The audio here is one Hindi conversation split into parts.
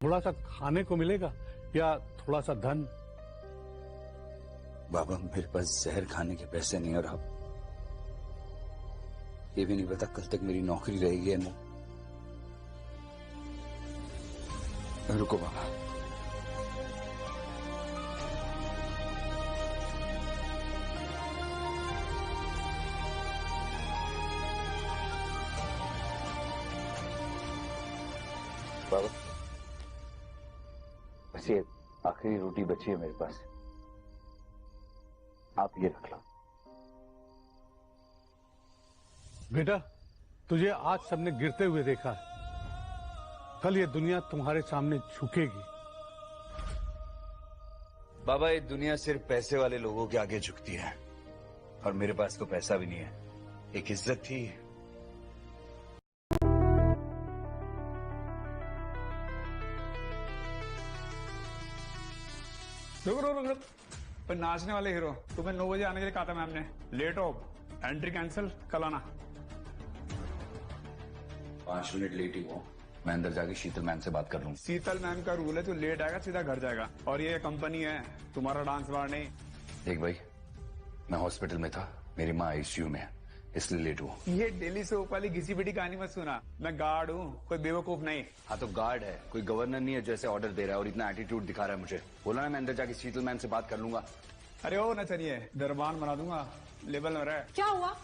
थोड़ा सा खाने को मिलेगा या थोड़ा सा धन? बाबा मेरे पास जहर खाने के पैसे नहीं, और अब ये भी नहीं पता कल तक मेरी नौकरी रहेगी या नहीं। रुको बाबा, बाबा बस ये आखिरी रोटी बची है मेरे पास, आप ये रख लो। बेटा, तुझे आज सबने गिरते हुए देखा है, कल ये दुनिया तुम्हारे सामने झुकेगी। बाबा ये दुनिया सिर्फ पैसे वाले लोगों के आगे झुकती है, और मेरे पास तो पैसा भी नहीं है, एक इज्जत थी। रुको, पर नाचने वाले हीरो, तुम्हें 9 बजे आने के लिए कहा था मैम ने। लेट हो, एंट्री कैंसिल, कल आना। 5 मिनट लेट ही हो, मैं अंदर जाके शीतल मैम से बात कर लूंगा। शीतल मैम का रूल है, जो लेट आएगा सीधा घर जाएगा, और ये कंपनी है, तुम्हारा डांस बार नहीं। देख भाई, मैं हॉस्पिटल में था, मेरी माँ आईसीयू में है, इसलिए लेट हुआ। ये डेली सोप वाली घिसी पिटी कहानी मत सुना, मैं गार्ड हूँ, कोई बेवकूफ नहीं। हाँ तो गार्ड है, कोई गवर्नर नहीं है जैसे ऑर्डर दे रहा है और इतना एटीट्यूड दिखा रहा है मुझे। बोला ना मैं अंदर जाके शीतल मैम से बात कर लूंगा। अरे ओ न चलिए, दरबान बना दूंगा, लेवल में रहे। क्या हुआ?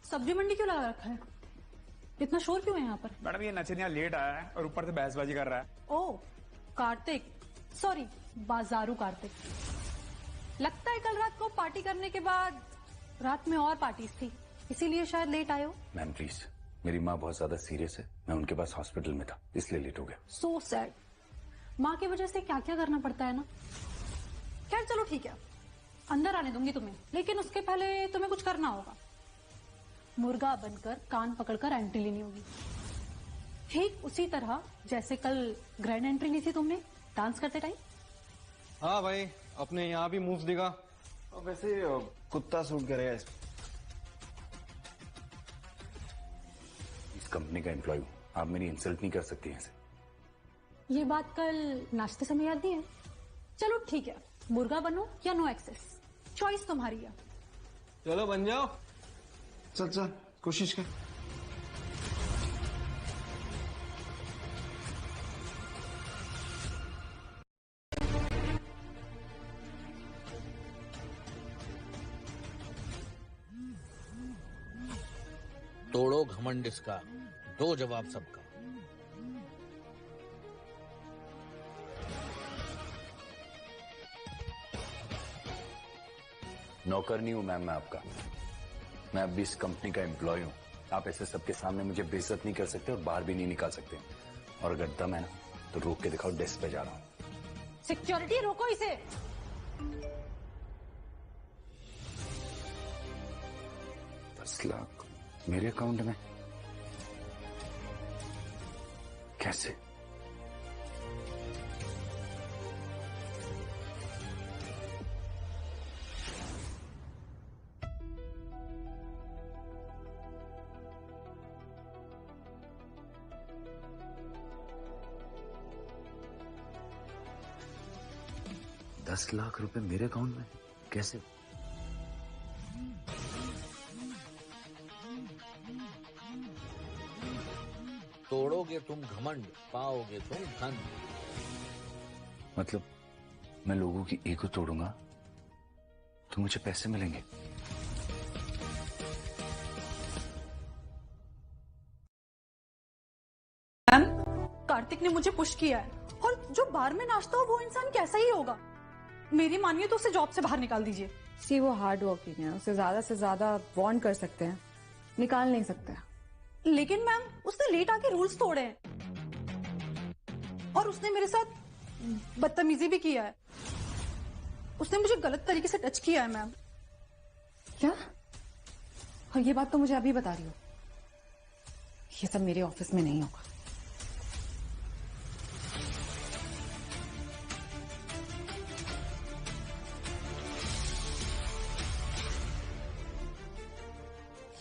सब्जी मंडी क्यों लगा रखा है? इतना शोर क्यों है यहाँ पर? मैडम ये नचनिया लेट आया है और ऊपर से बहसबाजी कर रहा है। ओ कार्तिक, सॉरी बाजारू कार्तिक। लगता है कल रात को पार्टी करने के बाद रात में और पार्टीज थी, इसीलिए शायद लेट आए हो। मैम प्लीज, मेरी माँ बहुत ज्यादा सीरियस है, मैं उनके पास हॉस्पिटल में था इसलिए लेट हो गया। So sad. माँ की वजह से क्या क्या करना पड़ता है ना। खैर चलो ठीक है, अंदर आने दूंगी तुम्हें, लेकिन उसके पहले तुम्हें कुछ करना होगा। मुर्गा बनकर कान पकड़कर एंट्री लेनी होगी, ठीक उसी तरह जैसे कल ग्रैंड एंट्री ली थी तुमने डांस करते टाइम। हाँ भाई, अपने यहाँ भी मूव्स दिखा। और वैसे कुत्ता सूट करेगा इस कंपनी का एम्प्लॉय हूँ, आप मेरी इंसल्ट नहीं कर सकती ऐसे। ये बात कल नाश्ते समय याद नहीं है? चलो ठीक है, मुर्गा बनो या नो एक्सेस, चॉइस तुम्हारी है। चलो बन जाओ। चल चल कोशिश कर। तोड़ो घमंड इसका, दो जवाब सबका। नौकर नहीं हूं मैम मैं आपका, मैं अब भी इस कंपनी का एम्प्लॉय हूं। आप ऐसे सबके सामने मुझे बेइज्जत नहीं कर सकते और बाहर भी नहीं निकाल सकते, और अगर दम है ना तो रोक के दिखाओ, डेस्क पे जा रहा हूं। सिक्योरिटी रोको इसे। 10 लाख मेरे अकाउंट में कैसे? $10 लाख मेरे अकाउंट में कैसे? तोड़ोगे तुम घमंड, पाओगे तुम धन। मतलब मैं लोगों की ईगो तोड़ूंगा तो मुझे पैसे मिलेंगे? मैम, कार्तिक ने मुझे पुश किया है, और जो बार में नाचता हो वो इंसान कैसा ही होगा? मेरी मानिए तो उसे जॉब से बाहर निकाल दीजिए। सी वो हार्ड वर्किंग है, उसे ज्यादा से ज्यादा वार्न कर सकते हैं, निकाल नहीं सकते। लेकिन मैम उसने लेट आके रूल्स तोड़े हैं, और उसने मेरे साथ बदतमीजी भी किया है। उसने मुझे गलत तरीके से टच किया है मैम। क्या? और ये बात तो मुझे अभी बता रही हो? ये सब मेरे ऑफिस में नहीं होगा।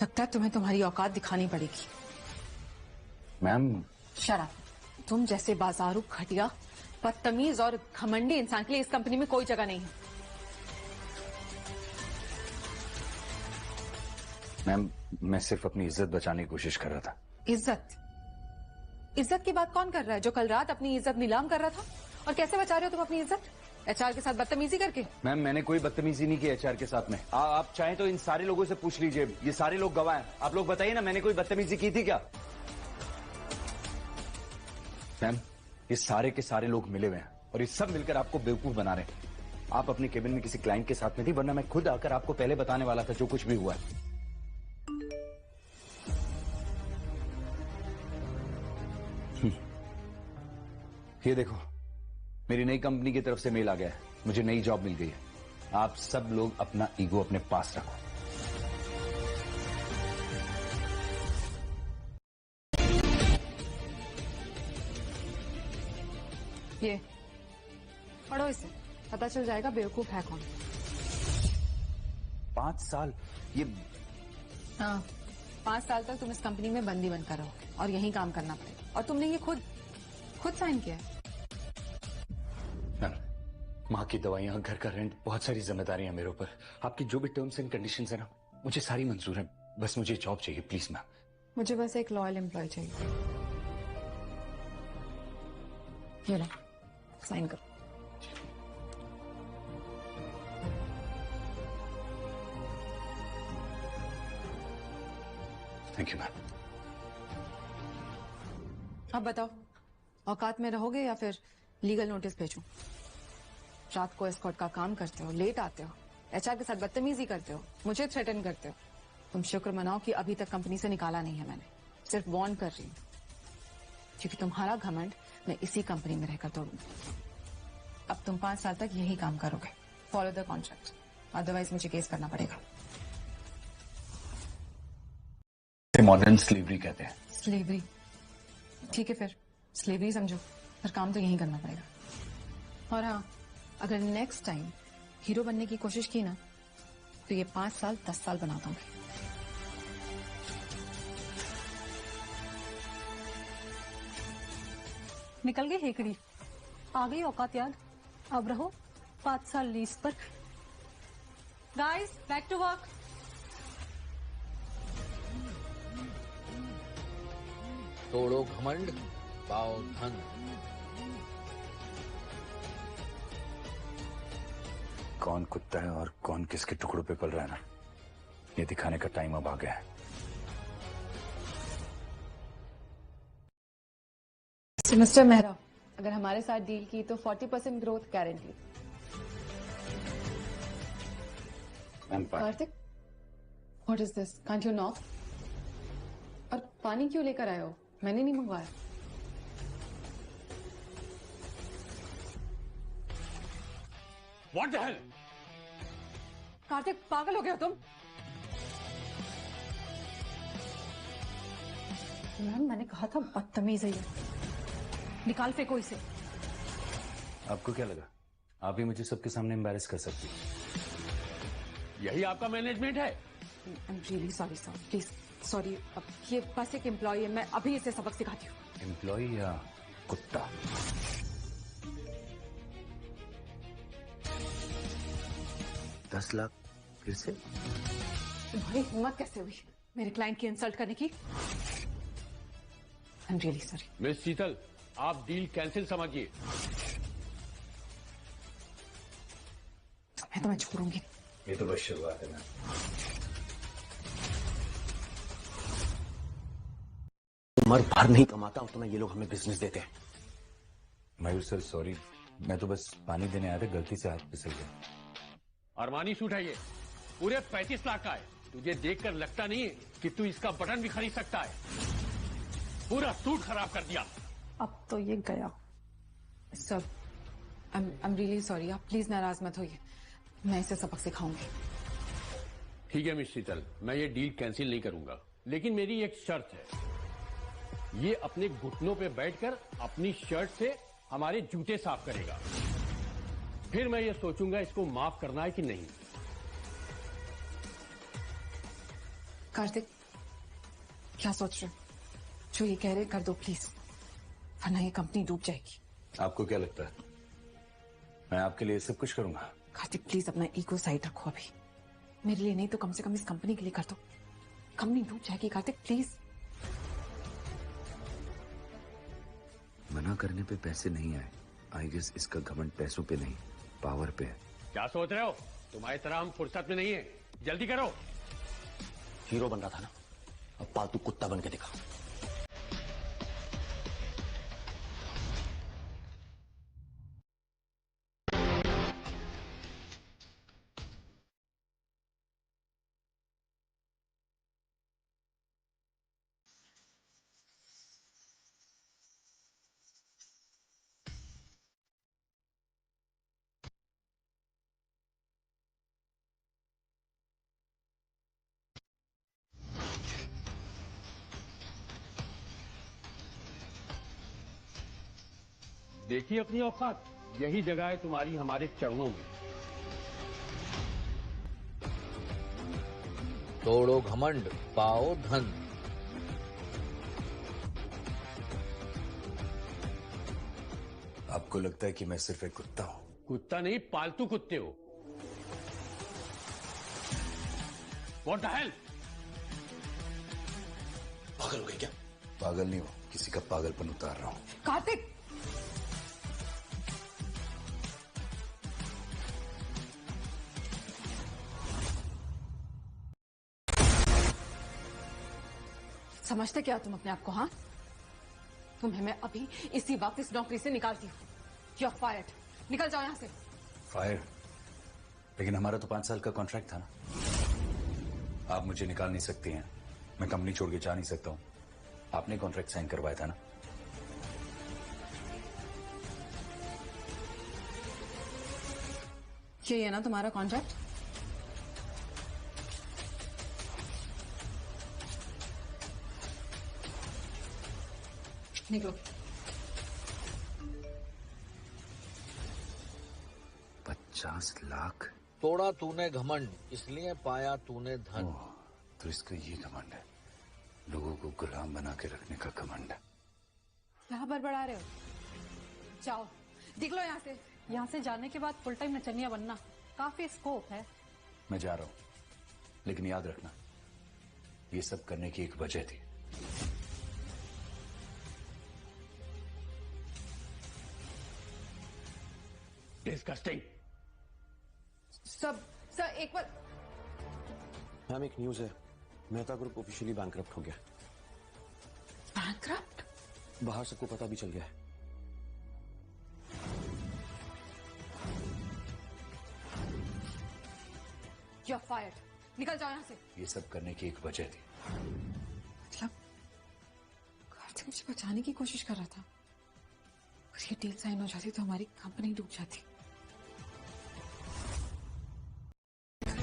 लगता है तुम्हें तुम्हारी औकात दिखानी पड़ेगी। Ma'am shut up. तुम जैसे बाजारू घटिया बदतमीज और घमंडी इंसान के लिए इस कंपनी में कोई जगह नहीं है। मैम, मैं सिर्फ अपनी इज्जत बचाने की कोशिश कर रहा था। इज्जत? इज्जत की बात कौन कर रहा है? जो कल रात अपनी इज्जत नीलाम कर रहा था। और कैसे बचा रहे हो तुम अपनी इज्जत? एचआर के साथ बदतमीजी करके? मैम, मैंने कोई बदतमीजी नहीं की एचआर के साथ में। आप चाहें तो इन सारे लोगों से पूछ लीजिए, ये सारे लोग गवाह हैं। आप लोग बताइए ना, मैंने कोई बदतमीजी की थी क्या? मैम, ये सारे के सारे लोग मिले हुए हैं और ये सब मिलकर आपको बेवकूफ बना रहे हैं। आप अपने केबिन में किसी क्लाइंट के साथ में थी, वरना मैं खुद आकर आपको पहले बताने वाला था जो कुछ भी हुआ है। ये देखो, मेरी नई कंपनी की तरफ से मेल आ गया है, मुझे नई जॉब मिल गई है। आप सब लोग अपना ईगो अपने पास रखो। ये पढ़ो इसे, पता चल जाएगा बेवकूफ है कौन। 5 साल? ये हाँ, 5 साल तक तुम इस कंपनी में बंदी बनकर रहोगे और यहीं काम करना पड़ेगा। और तुमने ये खुद साइन किया है। मैम, माँ की दवाइयाँ, घर का रेंट, बहुत सारी जिम्मेदारियां मेरे ऊपर। आपकी जो भी टर्म्स एंड कंडीशंस है ना, मुझे सारी मंजूर है। बस मुझे जॉब चाहिए, प्लीज मैम। मुझे बस एक लॉयल एम्प्लॉय चाहिए। ये लो, साइन करो। Thank you ma'am. अब बताओ, औकात में रहोगे या फिर लीगल नोटिस भेजूं? रात को एस्कॉर्ट का काम करते हो, लेट आते हो, एचआर के साथ बदतमीजी करते हो, मुझे थ्रेटन करते हो। तुम शुक्र मनाओ कि अभी तक कंपनी से निकाला नहीं है मैंने। सिर्फ वार्न कर रही हूं, क्योंकि तुम्हारा घमंड मैं इसी कंपनी में रहकर तोड़ूंगी। अब तुम 5 साल तक यही काम करोगे। फॉलो द कॉन्ट्रैक्ट, अदरवाइज मुझे केस करना पड़ेगा। मॉडर्न स्लेवरी कहते हैं। स्लेवरी? ठीक है, फिर स्लेवरी समझो, पर काम तो यही करना पड़ेगा। और हाँ, अगर नेक्स्ट टाइम हीरो बनने की कोशिश की ना, तो ये 5 साल 10 साल बना दूंगी। निकल गई हेकड़ी, आ गई औकात याद। अब रहो 5 साल लीज पर। Guys, back to work. तोड़ो घमंड, पाओ धन। कौन कुत्ता है और कौन किसके टुकड़ों पे पल रहा है ना, ये दिखाने का टाइम अब आ गया है। मिस्टर मेहरा, अगर हमारे साथ डील की तो 40% growth guarantee. Kartik, what is this? Can't you knock? और पानी क्यों लेकर आए हो? मैंने नहीं मंगवाया। What the hell? कार्तिक, पागल हो गया तुम? मैम, मैंने कहा था बदतमीज है ये। निकाल फेंको इसे। आपको क्या लगा आप ही मुझे सबके सामने एम्बैरेस कर सकती? यही आपका मैनेजमेंट है? आई am really sorry sir, please sorry. अब ये बस एक एम्प्लॉय है, मैं अभी इसे सबक सिखाती हूँ। एम्प्लॉय या कुत्ता? $10 लाख फिर से? तुम्हारी हिम्मत कैसे हुई मेरे क्लाइंट की इंसल्ट करने की? I am really sorry. Miss Sheetal, आप डील कैंसिल समझिए। मैं तुम्हें छोड़ूंगी। ये तो बस शुरुआत है ना। उम्र भर नहीं कमाता उतना ये लोग हमें बिजनेस देते हैं। मयूर सर सॉरी, मैं तो बस पानी देने आया था, गलती से हाथ फिसल गया। अरमानी सूट है ये, पूरे 35 लाख का है। तुझे देखकर लगता नहीं है कि तू इसका बटन भी खरीद सकता है। पूरा सूट खराब कर दिया। अब तो ये गया। Sir, I am really sorry. आप प्लीज नाराज मत होइए, मैं इसे सबक सिखाऊंगी। ठीक है मिस शीतल, मैं ये डील कैंसिल नहीं करूंगा, लेकिन मेरी एक शर्त है। ये अपने घुटनों पे बैठकर अपनी शर्ट से हमारे जूते साफ करेगा, फिर मैं ये सोचूंगा इसको माफ करना है कि नहीं। कार्तिक, क्या सोच रहे हो? जो ये कह रहे कर दो प्लीज। वरना ये कंपनी डूब जाएगी। आपको क्या लगता है मैं आपके लिए सब कुछ करूंगा? कार्तिक प्लीज अपना ईगो साइड रखो अभी। मेरे लिए नहीं तो कम से कम इस कंपनी के लिए कर दो। कंपनी डूब जाएगी कार्तिक प्लीज। मना करने पे पैसे नहीं आए। आई गेस इसका घमंड पैसों पे नहीं पावर पे है। क्या सोच रहे हो? तुम्हारी तरह हम फुर्सत में नहीं है, जल्दी करो। हीरो बन रहा था ना, अब पालतू कुत्ता बन के दिखा। देखिए अपनी औकात, यही जगह है तुम्हारी हमारे चरणों में। तोड़ो घमंड, पाओ धन। आपको लगता है कि मैं सिर्फ एक कुत्ता हूं? कुत्ता नहीं, पालतू कुत्ते हो। What the hell? पागल हो गए क्या? पागल नहीं हो, किसी का पागलपन उतार रहा हूं। कार्तिक समझते क्या तुम अपने आप को? हाँ, तुम्हें मैं अभी इसी वक्त इस नौकरी से निकालती हूँ। You are fired. निकल जाओ यहां से। फायर? लेकिन हमारा तो 5 साल का कॉन्ट्रैक्ट था ना। आप मुझे निकाल नहीं सकती हैं, मैं कंपनी छोड़ के जा नहीं सकता हूं। आपने कॉन्ट्रैक्ट साइन करवाया था ना। ये है ना तुम्हारा कॉन्ट्रैक्ट? निकलो। 50 लाख? तोड़ा तूने घमंड, इसलिए पाया तूने धन। ओह, तो इसका ये घमंड है, लोगों को गुलाम बना के रखने का घमंड है। कहाँ बड़बड़ा रहे हो? जाओ, निकलो यहाँ से। यहाँ से जाने के बाद फुल टाइम नचनिया बनना काफी स्कोप है। मैं जा रहा हूं, लेकिन याद रखना ये सब करने की एक वजह थी। डिस्गस्टिंग। सर एक बार। मैम एक न्यूज है, मेहता ग्रुप ऑफिशियली बैंकरप्ट हो गया। बैंकरप्ट? बाहर सबको पता भी चल गया है। You are fired. निकल जाओ यहाँ से। ये सब करने की एक वजह थी। मतलब कार्तिक मुझे बचाने की कोशिश कर रहा था और ये डील साइन हो जाती तो हमारी कंपनी डूब जाती।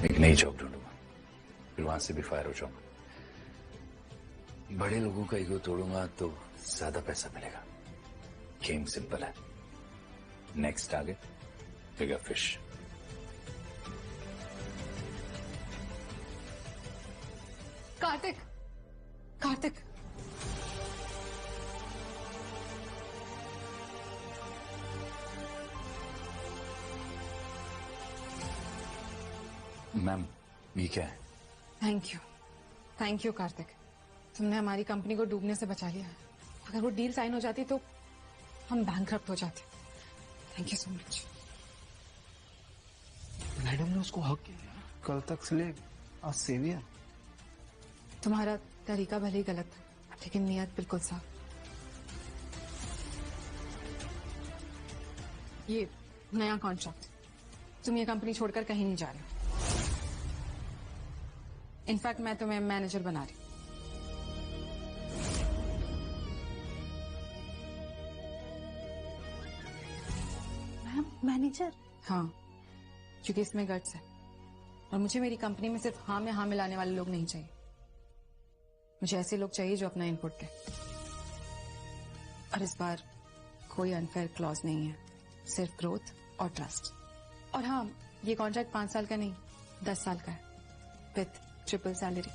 एक नई जॉब ढूंढूंगा, फिर वहां से भी फायर हो जाऊंगा। बड़े लोगों का ईगो तोड़ूंगा तो ज्यादा पैसा मिलेगा। गेम सिंपल है। नेक्स्ट टारगेट बिगर फिश। कार्तिक, कार्तिक, मैम ये क्या है? Thank you Kartik. तुमने हमारी कंपनी को डूबने से बचा लिया। अगर वो डील साइन हो जाती तो हम बैंकरप्ट हो जाते। Thank you so much. Madam ने उसको हक किया, कल तक स्लेव आज सेवियर। तुम्हारा तरीका भले ही गलत था, लेकिन नियत बिल्कुल साफ। ये नया कॉन्ट्रैक्ट, तुम ये कंपनी छोड़कर कहीं नहीं जा रहे हो। इनफैक्ट मैं तुम्हें मैनेजर बना रही। मैनेजर? हाँ, क्योंकि इसमें गट्स है और मुझे मेरी कंपनी में सिर्फ हाँ में हाँ मिलाने वाले लोग नहीं चाहिए। मुझे ऐसे लोग चाहिए जो अपना इनपुट दें। और इस बार कोई अनफेयर क्लॉज नहीं है, सिर्फ ग्रोथ और ट्रस्ट। और हाँ, ये कॉन्ट्रैक्ट 5 साल का नहीं 10 साल का है, विथ ट्रिपल सैलरी।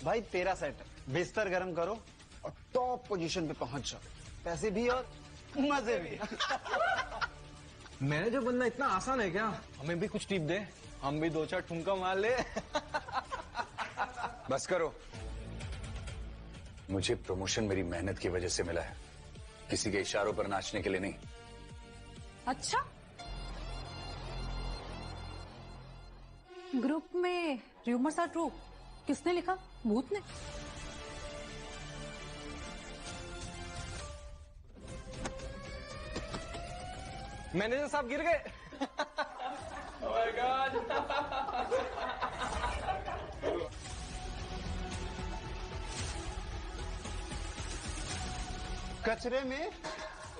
भाई तेरा सेट है, बिस्तर गर्म करो और टॉप पोजीशन पे पहुंच जाओ, पैसे भी और मजे भी। मैनेजर बनना इतना आसान है क्या? हमें भी कुछ टिप दे, हम भी 2-4 ठुमका मार ले। बस करो। मुझे प्रमोशन मेरी मेहनत की वजह से मिला है, किसी के इशारों पर नाचने के लिए नहीं। अच्छा, ग्रुप में र्यूमर्स आर ट्रू, किसने लिखा? भूत ने? मैनेजर साहब गिर गए। Oh my God. कचरे में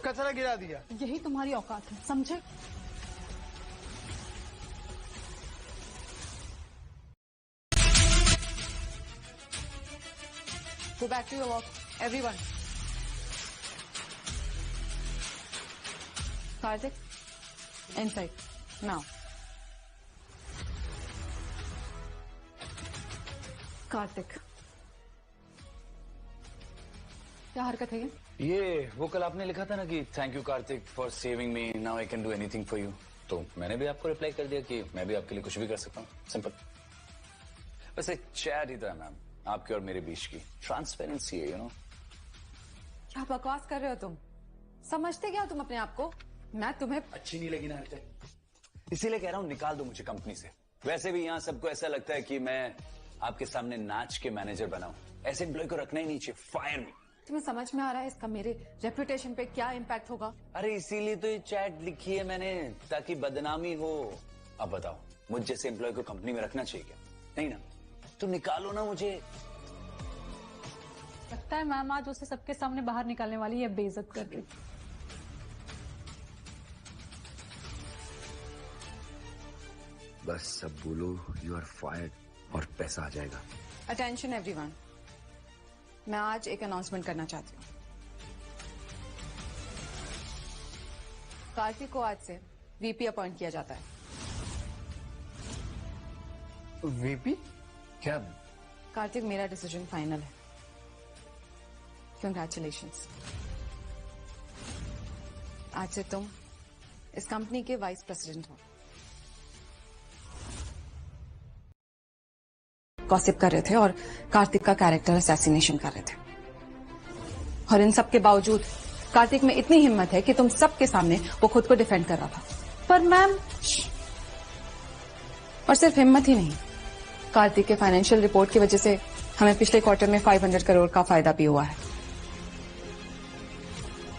कचरा गिरा दिया। यही तुम्हारी औकात है, समझे? Go back to your work, everyone. Karthik, inside, now. Kartik, क्या हरकत है ये? वो कल आपने लिखा था ना कि thank you Kartik for saving me, now I can do anything for you. तो मैंने भी आपको रिप्लाई कर दिया कि मैं भी आपके लिए कुछ भी कर सकता हूँ। सिंपल। बस एक चैट ही था मैम, आपके और मेरे बीच की। ट्रांसपेरेंसी है, यू नो। क्या बकवास कर रहे हो तुम? समझते क्या हो तुम अपने आप को? मैं तुम्हें अच्छी नहीं लगी ना हरकत, इसीलिए कह रहा हूँ निकाल दो मुझे कंपनी से। वैसे भी यहाँ सबको ऐसा लगता है कि मैं आपके सामने नाच के मैनेजर बनाऊं। ऐसे एम्प्लॉय को रखना ही नहीं चाहिए। फायर मी। तुम्हें समझ में आ रहा है इसका मेरे रेपुटेशन पे क्या इम्पैक्ट होगा? अरे इसीलिए तो ये चैट लिखी है मैंने, ताकि बदनामी हो। अब बताओ, मुझ जैसे एम्प्लॉय को कंपनी में रखना चाहिए क्या? नहीं ना, तो निकालो ना मुझे। लगता है मैम आज उसे सबके सामने बाहर निकालने वाली है, बेइज्जत कर रही। बस सब बोलो यू आर फायर्ड और पैसा आ जाएगा। अटेंशन एवरीवन, मैं आज एक अनाउंसमेंट करना चाहती हूँ। कार्तिक को आज से वीपी अपॉइंट किया जाता है। वीपी? क्या? कार्तिक, मेरा डिसीजन फाइनल है। कंग्रेचुलेशंस। आज से तुम इस कंपनी के वाइस प्रेसिडेंट हो। गॉसिप कर रहे थे और कार्तिक का कैरेक्टर असैसिनेशन कर रहे थे, और इन सब के बावजूद कार्तिक में इतनी हिम्मत है कि तुम सबके सामने वो खुद को डिफेंड कर रहा था। पर मैम, और सिर्फ हिम्मत ही नहीं, कार्तिक के फाइनेंशियल रिपोर्ट की वजह से हमें पिछले क्वार्टर में 500 करोड़ का फायदा भी हुआ है।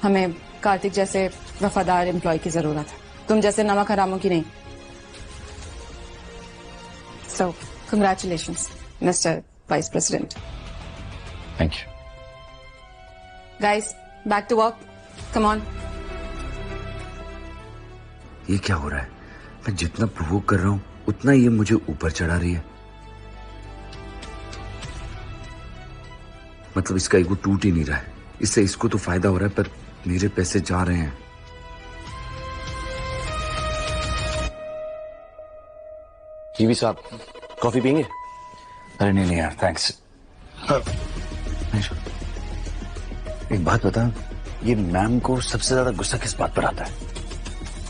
हमें कार्तिक जैसे वफादार एम्प्लॉय की जरूरत है, तुम जैसे नमक हरामों की नहीं। So congratulations mister vice president. Thank you. Guys, back to work, come on. ये क्या हो रहा है? मैं जितना प्रोवोक कर रहा हूँ उतना ये मुझे ऊपर चढ़ा रही है। मतलब इसका ईगो टूट ही नहीं रहा है। इससे इसको तो फायदा हो रहा है, पर मेरे पैसे जा रहे हैं। जीवी साहब, कॉफी पियेंगे? अरे नहीं यार, थैंक्स। एक बात बता, ये मैम को सबसे ज्यादा गुस्सा किस बात पर आता है?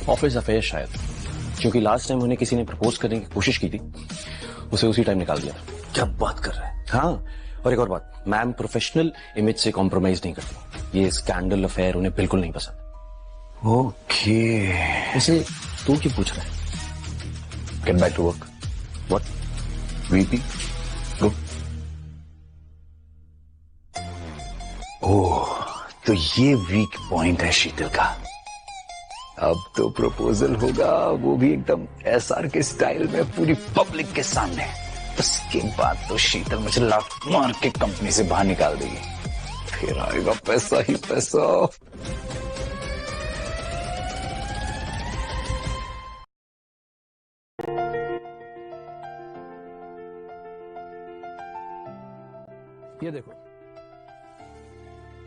ऑफिस अफेयर शायद, क्योंकि लास्ट टाइम उन्हें किसी ने प्रपोज करने की कोशिश की थी, उसे उसी टाइम निकाल दिया। क्या बात कर रहा है? हाँ, और एक और बात, मैम प्रोफेशनल इमेज से कॉम्प्रोमाइज नहीं करती। ये स्कैंडल अफेयर उन्हें बिल्कुल नहीं पसंद। ओके। उसे तू क्यों पूछ रहा है? Get back to work. What? VP go. Oh, तो ये वीक पॉइंट है शीतल का। अब तो प्रपोजल होगा, वो भी एकदम एसआर के स्टाइल में, पूरी पब्लिक के सामने। उसके बाद तो शीतल मुझे लात मार के कंपनी से बाहर निकाल देगी, फिर आएगा पैसा ही पैसा। ये देखो,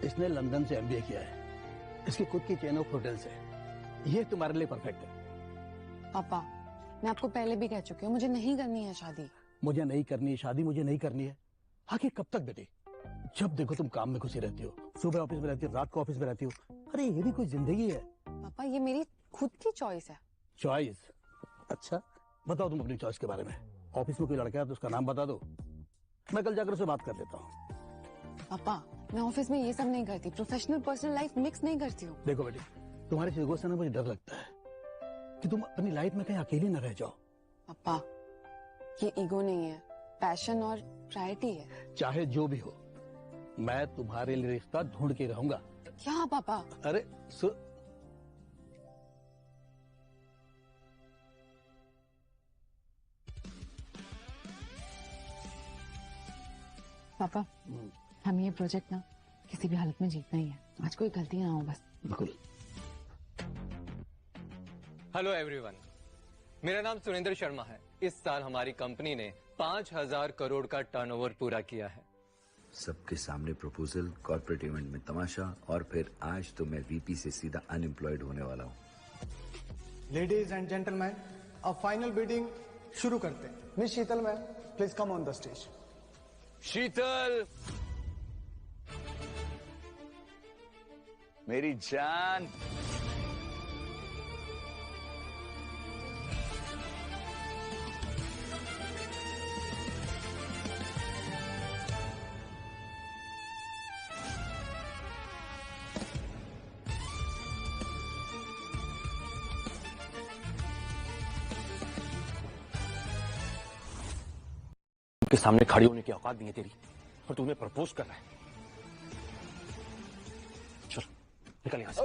इसने लंदन से एमबीए किया है, इसकी खुद की चेन ऑफ होटल्स है। ये तुम्हारे लिए परफेक्ट है। पापा, मैं आपको पहले भी कह चुकी हूँ, मुझे नहीं करनी है शादी। मुझे नहीं करनी है शादी, मुझे नहीं करनी है। आखिर कब तक बेटे? जब देखो तुम काम में घुसी रहती हो, सुबह ऑफिस में रहती हो, रात को ऑफिस में रहती हो। अरे ये भी कोई जिंदगी है? पापा ये मेरी खुद की चॉइस है। चॉइस? अच्छा बताओ तुम अपनी चॉइस के बारे में। ऑफिस में कोई लड़का है तो उसका नाम बता दो, मैं कल जाकर उससे बात कर लेता हूँ। पापा मैं ऑफिस में ये सब नहीं करती, प्रोफेशनल पर्सनल लाइफ मिक्स नहीं करती हूँ। देखो बेटी, तुम्हारे ईगो से ना मुझे डर लगता है कि तुम अपनी लाइफ में कहीं अकेली न रह जाओ। पापा ये ईगो नहीं है, पैशन और प्रायोरिटी है। चाहे जो भी हो, मैं तुम्हारे लिए रिश्ता ढूंढ के रहूंगा। क्या पापा? अरे पापा हम ये प्रोजेक्ट ना किसी भी हालत में जीतना ही है। आज कोई गलती ना हो बस। बिल्कुल। हेलो एवरीवन, मेरा नाम सुरेंद्र शर्मा है। इस साल हमारी कंपनी ने 5000 करोड़ का टर्नओवर पूरा किया है। सबके सामने प्रपोजल, कॉर्पोरेट इवेंट में तमाशा, और फिर आज तो मैं वीपी से सीधा अनएम्प्लॉयड होने वाला हूँ। लेडीज एंड जेंटलमैन, अब फाइनल बिडिंग शुरू करते हैं। Miss Sheetal ma'am, please come on the stage. Sheetal मेरी जान, के सामने खड़ी होने की औकात नहीं है तेरी, और तू उन्हें प्रपोज कर रहा है। चल निकल यहां से।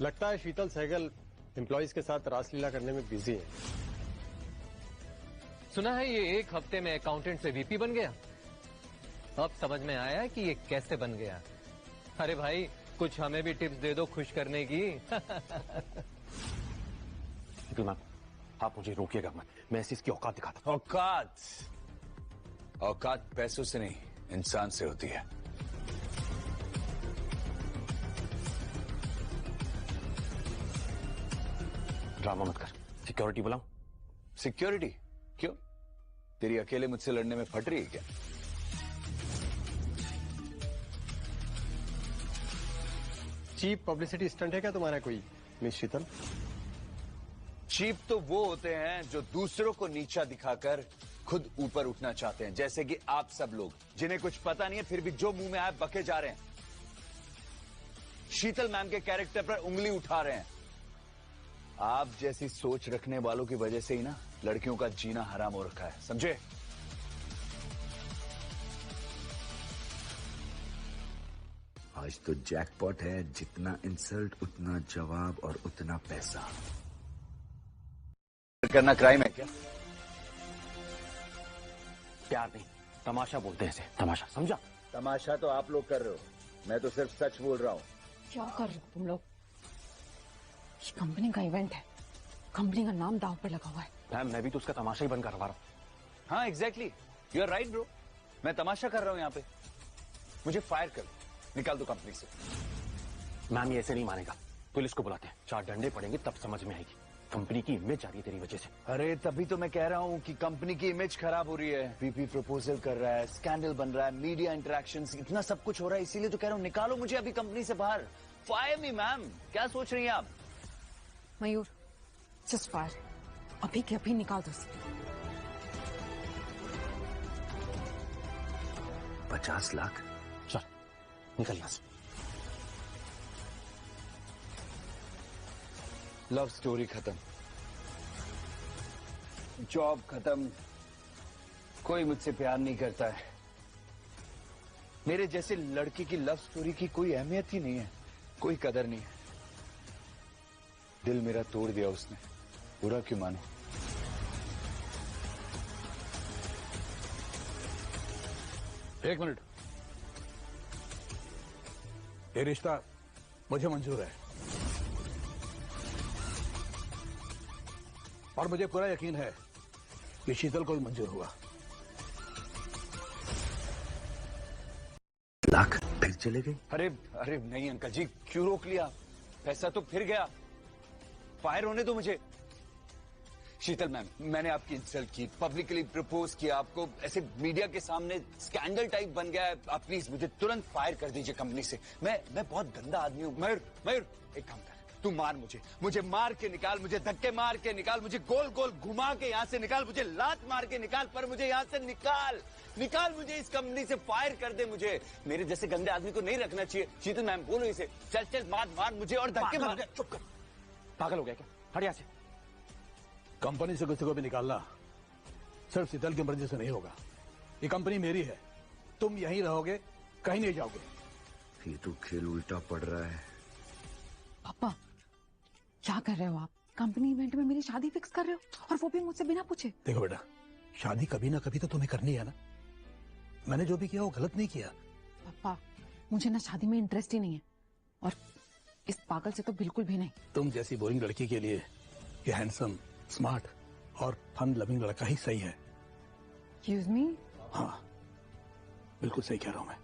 लगता है शीतल सहगल एम्प्लॉइज के साथ रासलीला करने में बिजी है। सुना है ये एक हफ्ते में अकाउंटेंट से वीपी बन गया। अब समझ में आया कि ये कैसे बन गया। अरे भाई कुछ हमें भी टिप्स दे दो खुश करने की। निकल मैम, आप मुझे रोकिएगा मत, मैं ऐसी इसकी औकात दिखाता हूं। औकात पैसों से नहीं, इंसान से होती है। ड्रामा मत कर, सिक्योरिटी बुलाऊं? सिक्योरिटी? क्यों? तेरी अकेले मुझसे लड़ने में फट रही है क्या? चीप पब्लिसिटी स्टंट है क्या तुम्हारा कोई, मिस शीतल? चीप तो वो होते हैं जो दूसरों को नीचा दिखाकर खुद ऊपर उठना चाहते हैं, जैसे कि आप सब लोग, जिन्हें कुछ पता नहीं है फिर भी जो मुंह में आए बके जा रहे हैं। शीतल मैम के कैरेक्टर पर उंगली उठा रहे हैं। आप जैसी सोच रखने वालों की वजह से ही ना लड़कियों का जीना हराम हो रखा है, समझे? आज तो जैकपॉट है, जितना इंसल्ट उतना जवाब और उतना पैसा। करना क्राइम है क्या? प्यार नहीं, तमाशा बोलते हैं इसे, तमाशा, समझा? तमाशा तो आप लोग कर रहे हो, मैं तो सिर्फ सच बोल रहा हूँ। क्या कर रहे हो तुम लोग? ये कंपनी का इवेंट है, कंपनी का नाम दांव पे लगा हुआ है। मैम मैं भी तो उसका तमाशा ही बंद करवा रहा हूँ। हाँ exactly, you are right bro, मैं तमाशा कर रहा हूँ यहाँ पे। मुझे फायर कर, निकाल दो कंपनी से। मैम ये ऐसे नहीं मानेगा, पुलिस को बुलाते हैं, 4 डंडे पड़ेंगे तब समझ में आएगी। कंपनी की इमेज जा रही है तेरी वजह से। अरे तभी तो मैं कह रहा हूँ कि कंपनी की इमेज खराब हो रही है। वीपी प्रपोजल कर रहा है, स्कैंडल बन रहा है, मीडिया इंटरेक्शंस, इतना सब कुछ हो रहा है, इसीलिए तो कह रहा हूँ निकालो मुझे अभी कंपनी से बाहर। फायर मी मैम, क्या सोच रही हैं आप? मयूर जस्ट फायर, अभी के अभी निकाल दो। 50 लाख? चल निकल यहां से। लव स्टोरी खत्म, जॉब खत्म, कोई मुझसे प्यार नहीं करता है। मेरे जैसे लड़के की लव स्टोरी की कोई अहमियत ही नहीं है, कोई कदर नहीं है। दिल मेरा तोड़ दिया उसने, बुरा क्यों मानो? एक मिनट, ये रिश्ता मुझे मंजूर है और मुझे पूरा यकीन है कि शीतल को भी मंजूर हुआ। लाख फिर चले गए? अरे अरे नहीं अंकल जी, क्यों रोक लिया? पैसा तो फिर गया, फायर होने दो मुझे। शीतल मैम, मैंने आपकी इंसल्ट की, पब्लिकली प्रपोज किया आपको, ऐसे मीडिया के सामने स्कैंडल टाइप बन गया है। आप प्लीज मुझे तुरंत फायर कर दीजिए कंपनी से। मैं बहुत गंदा आदमी हूँ। मयूर एक काम कर, तू मार मुझे मार के निकाल, मुझे धक्के मार के निकाल, मुझे गोल गोल घुमा के यहाँ से निकाल, मुझे लात मार के निकाल, पर मुझे यहाँ से निकाल मुझे इस कंपनी से फायर कर दे। मुझे मेरे जैसे गंदे आदमी को नहीं रखना चाहिए। शीतल मैम बोलो इसे, चल मार मुझे और धक्के मार। चुप कर, पागल हो गया क्या? हट यहाँ से। कंपनी से किसी को भी निकालना सिर्फ शीतल की मर्जी से नहीं होगा। ये कंपनी मेरी है, तुम यहीं रहोगे, कहीं नहीं जाओगे। ये तो खेल उल्टा पड़ रहा है। पापा क्या कर रहे हो आप? कंपनी इवेंट में मेरी शादी फिक्स कर रहे हो और वो भी मुझसे बिना पूछे। देखो बेटा, शादी कभी ना कभी तो तुम्हें करनी है ना। मैंने जो भी किया वो गलत नहीं किया। पापा मुझे ना शादी में इंटरेस्ट ही नहीं है, और इस पागल से तो बिल्कुल भी नहीं। तुम जैसी बोरिंग लड़की के लिए ये हैंडसम, स्मार्ट और फन लविंग लड़का ही सही है। Excuse me? हाँ बिल्कुल सही कह रहा हूं मैं।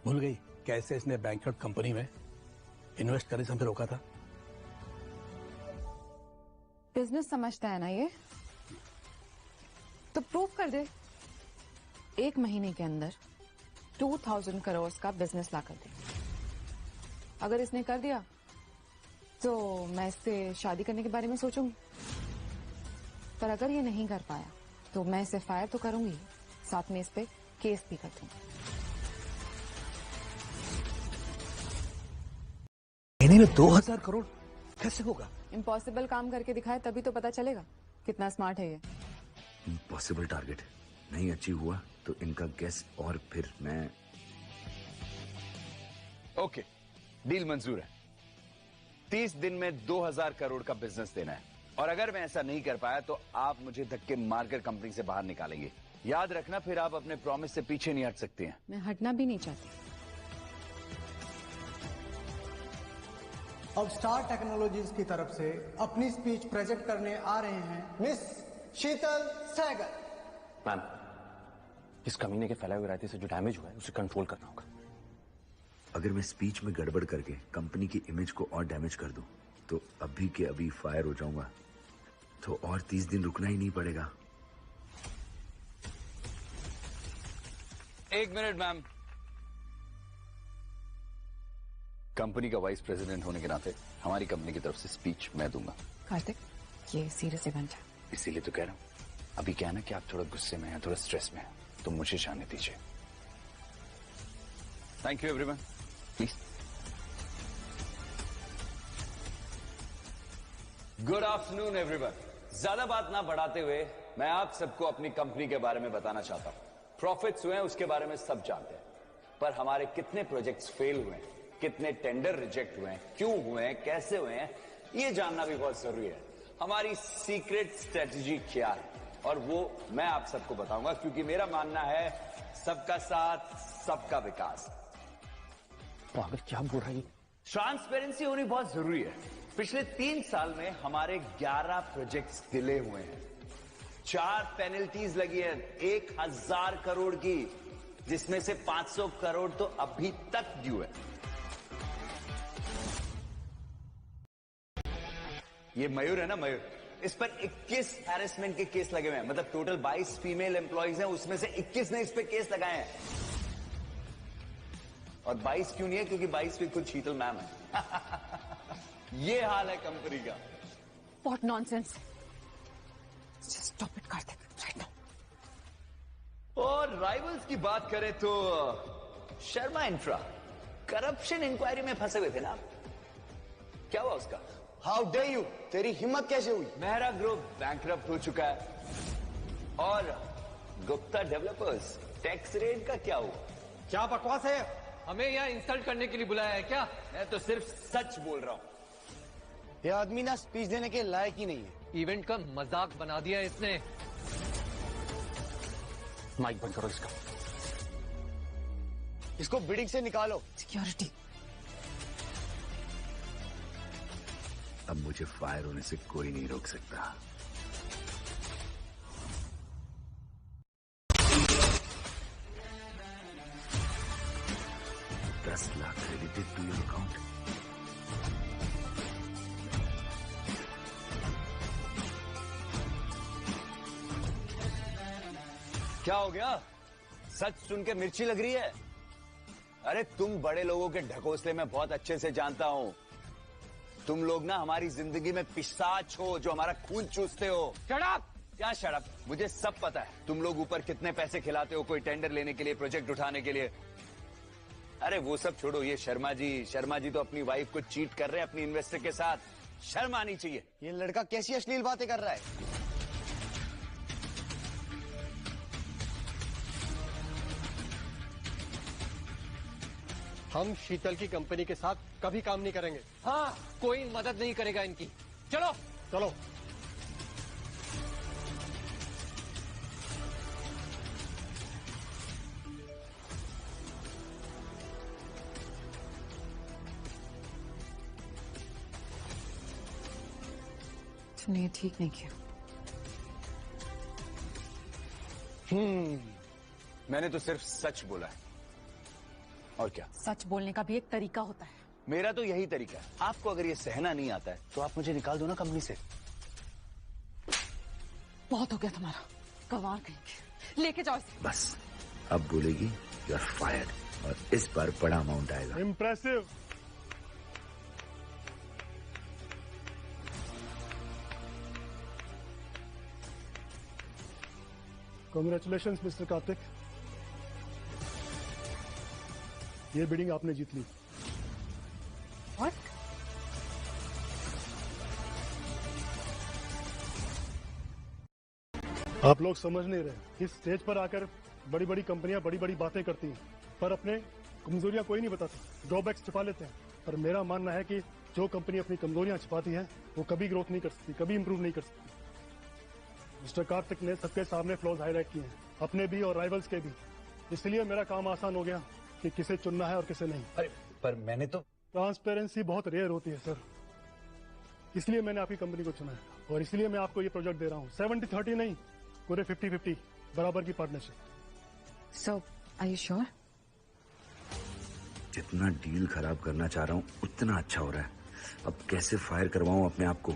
भूल गई कैसे इसने बैंकरप्ट कंपनी में इन्वेस्ट करने से हमें रोका था? बिजनेस समझता है ना ये, तो प्रूव कर दे। 1 महीने के अंदर 2000 करोड़ का बिजनेस ला कर दे। अगर इसने कर दिया तो मैं इससे शादी करने के बारे में सोचूंगी, पर अगर ये नहीं कर पाया तो मैं इसे फायर तो करूंगी, साथ में इस पे केस भी कर दूंगी। महीने में 2000 करोड़ कैसे होगा? इम्पॉसिबल काम करके दिखाए तभी तो पता चलेगा कितना स्मार्ट है ये। इम्पॉसिबल टारगेट नहीं अचीव हुआ तो इनका गेस, और फिर मैं। ओके, डील मंजूर है। 30 दिन में 2000 करोड़ का बिजनेस देना है, और अगर मैं ऐसा नहीं कर पाया तो आप मुझे धक्के मारकर कंपनी से बाहर निकालेंगे। याद रखना, फिर आप अपने प्रॉमिस से पीछे नहीं हट सकते हैं। मैं हटना भी नहीं चाहती। अब स्टार टेक्नोलॉजीज की तरफ से अपनी स्पीच प्रेजेंट करने आ रहे हैं मिस शीतल सहगल। मैम, इस कमीने के फैलाए हुए रायते से जो डैमेज हुआ है उसे कंट्रोल करना होगा। अगर मैं स्पीच में गड़बड़ करके कंपनी की इमेज को और डैमेज कर दूं तो अभी के अभी फायर हो जाऊंगा, तो और 30 दिन रुकना ही नहीं पड़ेगा। 1 मिनट मैम। कंपनी का वाइस प्रेसिडेंट होने के नाते हमारी कंपनी की तरफ से स्पीच मैं दूंगा। कार्तिक, ये सीरियस इवेंट है। इसीलिए तो कह रहा हूं, अभी क्या है ना कि आप थोड़ा गुस्से में हैं, थोड़ा स्ट्रेस में हैं, तो मुझे जाने दीजिए। Thank you everyone, please. Good afternoon everyone. ज्यादा बात ना बढ़ाते हुए मैं आप सबको अपनी कंपनी के बारे में बताना चाहता हूं। प्रॉफिट्स हुए हैं उसके बारे में सब जानते हैं, पर हमारे कितने प्रोजेक्ट्स फेल हुए हैं, कितने टेंडर रिजेक्ट हुए हैं, क्यों हुए हैं, कैसे हुए हैं, ये जानना भी बहुत जरूरी है। हमारी सीक्रेट स्ट्रेटजी क्या है, और वो मैं आप सबको बताऊंगा, क्योंकि मेरा मानना है सबका साथ सबका विकास। पागल क्या बोल रहा है? ट्रांसपेरेंसी होनी बहुत जरूरी है। पिछले 3 साल में हमारे 11 प्रोजेक्ट्स डिले हुए हैं, 4 पेनल्टीज लगी है 1000 करोड़ की, जिसमें से 500 करोड़ तो अभी तक ड्यू है। ये मयूर है ना, मयूर, इस पर 21 हैरेसमेंट के केस लगे हुए हैं। मतलब टोटल 22 फीमेल एम्प्लॉइज हैं, उसमें से 21 ने इस पे केस लगाए हैं। और 22 क्यों नहीं है? क्योंकि 22 भी खुद शीतल मैम है। ये हाल है कंपनी का। What nonsense! Just stop it, Karthik, right now. और राइवल्स की बात करें तो शर्मा इंफ्रा करप्शन इंक्वायरी में फंसे हुए थे ना आप, क्या हुआ उसका? हाउ डे यू, तेरी हिम्मत कैसे हुई? मेहरा ग्रुप बैंकरप्ट हो चुका है, और गुप्ता डेवलपर्स टैक्स रेट का क्या हुआ? क्या बकवास है? हमें यहाँ इंसल्ट करने के लिए बुलाया है क्या? मैं तो सिर्फ सच बोल रहा हूँ। ये आदमी ना स्पीच देने के लायक ही नहीं है। इवेंट का मजाक बना दिया इसने। माइक बंद करो इसका। इसको बिल्डिंग से निकालो। सिक्योरिटी। अब मुझे फायर होने से कोई नहीं रोक सकता। $10 lakh credited to your account. क्या हो गया? सच सुन के मिर्ची लग रही है? अरे तुम बड़े लोगों के ढकोसले में बहुत अच्छे से जानता हूं। तुम लोग ना हमारी जिंदगी में पिशाच हो जो हमारा खून चूसते हो। Shut up! क्या शट अप? मुझे सब पता है तुम लोग ऊपर कितने पैसे खिलाते हो कोई टेंडर लेने के लिए, प्रोजेक्ट उठाने के लिए। अरे वो सब छोड़ो, ये शर्मा जी तो अपनी वाइफ को चीट कर रहे हैं अपनी इन्वेस्टर के साथ। शर्म आनी चाहिए। ये लड़का कैसी अश्लील बातें कर रहा है? हम शीतल की कंपनी के साथ कभी काम नहीं करेंगे। हाँ, कोई मदद नहीं करेगा इनकी। चलो चलो। तुमने ये ठीक नहीं किया। मैंने तो सिर्फ सच बोला है। और क्या? सच बोलने का भी एक तरीका होता है। मेरा तो यही तरीका है। आपको अगर ये सहना नहीं आता है तो आप मुझे निकाल दो ना कंपनी से। बहुत हो गया तुम्हारा, गंवार कहेंगे। लेके जाओ इसे। बस अब बोलेगी यू आर फायर्ड और इस बार बड़ा अमाउंट आएगा। इम्प्रेसिव। कांग्रेचुलेशंस मिस्टर कार्तिक, ये बिडिंग आपने जीत ली। What? आप लोग समझ नहीं रहे। इस स्टेज पर आकर बड़ी बड़ी कंपनियां बड़ी बड़ी बातें करती हैं, पर अपने कमजोरियां कोई नहीं बताता, ड्रॉबैक्स छिपा लेते हैं। पर मेरा मानना है कि जो कंपनी अपनी कमजोरियां छिपाती है वो कभी ग्रोथ नहीं कर सकती, कभी इंप्रूव नहीं कर सकती। मिस्टर कार्तिक ने सबके सामने फ्लॉज हाईलाइट किए हैं, अपने भी और राइवल्स के भी। इसलिए मेरा काम आसान हो गया कि किसे चुनना है और किसे नहीं। अरे पर मैंने तो ट्रांसपेरेंसी बहुत रेयर होती है सर, इसलिए मैंने आपकी कंपनी को चुना है और इसलिए मैं आपको ये प्रोजेक्ट दे रहा हूँ। 70-30 नहीं, पूरे 50-50 बराबर की पार्टनरशिप। So are you sure? जितना डील खराब करना चाह रहा हूँ उतना अच्छा हो रहा है। अब कैसे फायर करवाऊं अपने आप को?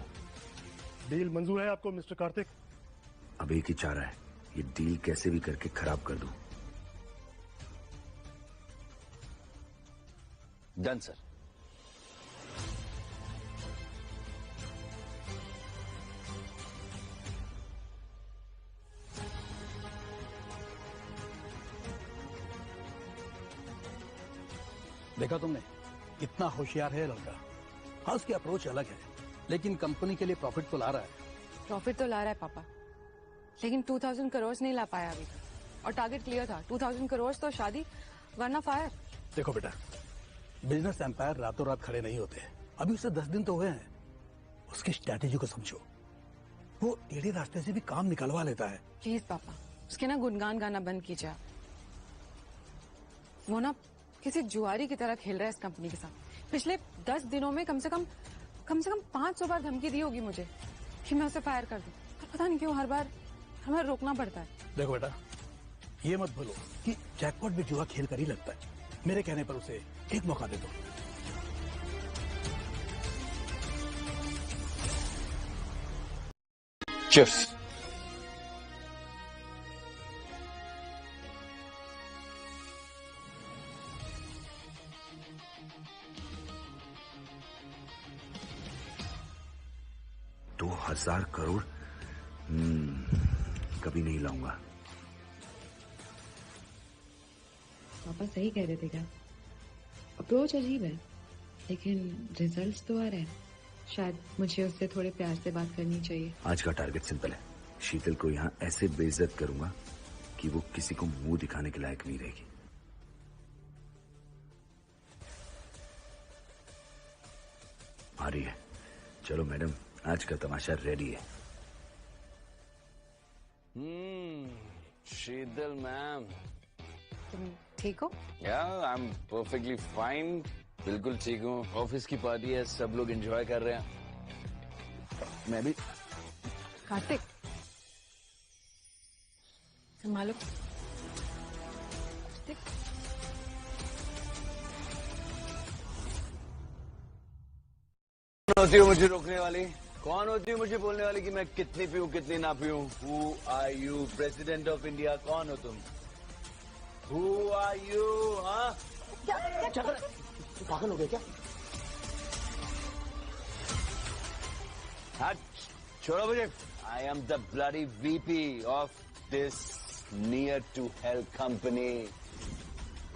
डील मंजूर है आपको मिस्टर कार्तिक? अब एक ही चाह रहा है, ये डील कैसे भी करके खराब कर दूं। Done sir. देखा तुमने, कितना होशियार है लड़का। हाँ, उसकी अप्रोच अलग है, लेकिन कंपनी के लिए प्रॉफिट तो ला रहा है। प्रॉफिट तो ला रहा है पापा, लेकिन 2000 करोड़ नहीं ला पाया अभी तक। और टारगेट क्लियर था, 2000 करोड़ तो शादी वरना फायर। देखो बेटा, बिजनेस एम्पायर रातों रात खड़े नहीं होते। अभी उसे 10 दिन तो हुए हैं। उसकी स्ट्रैटेजी को समझो। वो टेढ़े रास्ते से भी काम निकलवा लेता है। प्लीज पापा, उसके ना गुणगान गाना बंद कीजिए आप। वो ना किसी जुआरी की तरह खेल रहा है इस कंपनी के साथ। पिछले 10 दिनों में कम से कम 500 बार धमकी दी होगी मुझे कि मैं उसे फायर कर दूं। पर पता नहीं क्यों हर बार हमें रोकना पड़ता है। देखो बेटा, ये मत भूलो कि जैकपॉट भी जुआ खेल कर ही लगता है। मेरे कहने पर उसे एक मौका दे दो। चीयर्स। $2,000 करोड़ कभी नहीं लाऊंगा। पापा सही कह रहे थे क्या? अप्रोच अजीब है, लेकिन रिजल्ट्स तो आ रहे हैं। शायद मुझे उससे थोड़े प्यार से बात करनी चाहिए। आज का टारगेट सिंपल है, शीतल को यहाँ ऐसे बेइज्जत करूंगा कि वो किसी को मुंह दिखाने के लायक नहीं रहेगी। आ रही है। चलो मैडम, आज का तमाशा रेडी है। शीतल मैम, तुम ठीक हो? या आई एम परफेक्टली फाइन, बिल्कुल ठीक हूँ। ऑफिस की पार्टी है, सब लोग एंजॉय कर रहे हैं, मैं भी। कार्तिक संभालो। होती हो मुझे रोकने वाली? कौन होती है मुझे बोलने वाली कि मैं कितनी पीऊं कितनी ना पीऊं? Who are you, president of India? कौन हो तुम? Who are you? हाँ? क्या पागल हो गया क्या? हाँ, छोड़ो मुझे। I am the bloody VP of this near to hell company.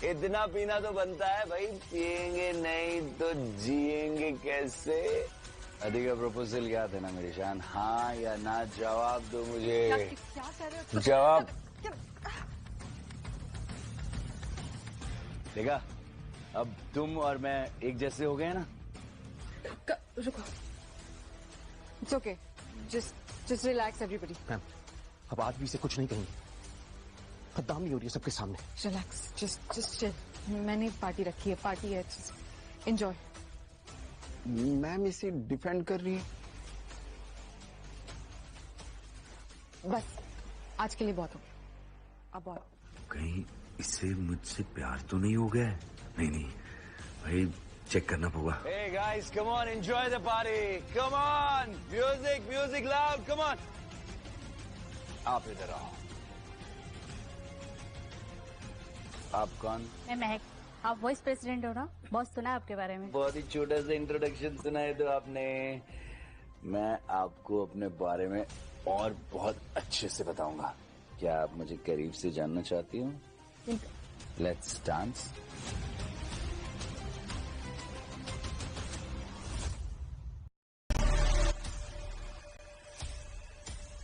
इतना पीना तो बनता है भाई, पिएंगे नहीं तो जिएंगे कैसे? शादी का प्रपोजल क्या देना मेरी जान? हाँ या ना जवाब दो मुझे। क्या कर रहे हो? जवाब। देखा, अब तुम और मैं एक जैसे हो गए ना? रुको, it's okay, just relax everybody. Ma'am, अब आज भी इसे कुछ नहीं कहेंगे। बदनामी हो रही है सबके सामने। Relax, just chill. मैंने पार्टी रखी है, पार्टी है, एंजॉय। मैम इसे डिफेंड कर रही है। बस आज के लिए बहुत हो गया, अब बहुत। कहीं इससे मुझसे प्यार तो नहीं हो गया? नहीं नहीं भाई, चेक करना पड़ेगा। Hey guys, come on, enjoy the party. Come on, music loud, come on. आप इधर आओ। आप कौन? मैं महक। आप वाइस प्रेसिडेंट हो ना? बहुत सुना है आपके बारे में। बहुत ही छोटा सा इंट्रोडक्शन सुना है तो आपने। मैं आपको अपने बारे में और बहुत अच्छे से बताऊंगा। क्या आप मुझे करीब से जानना चाहती हो? Let's dance.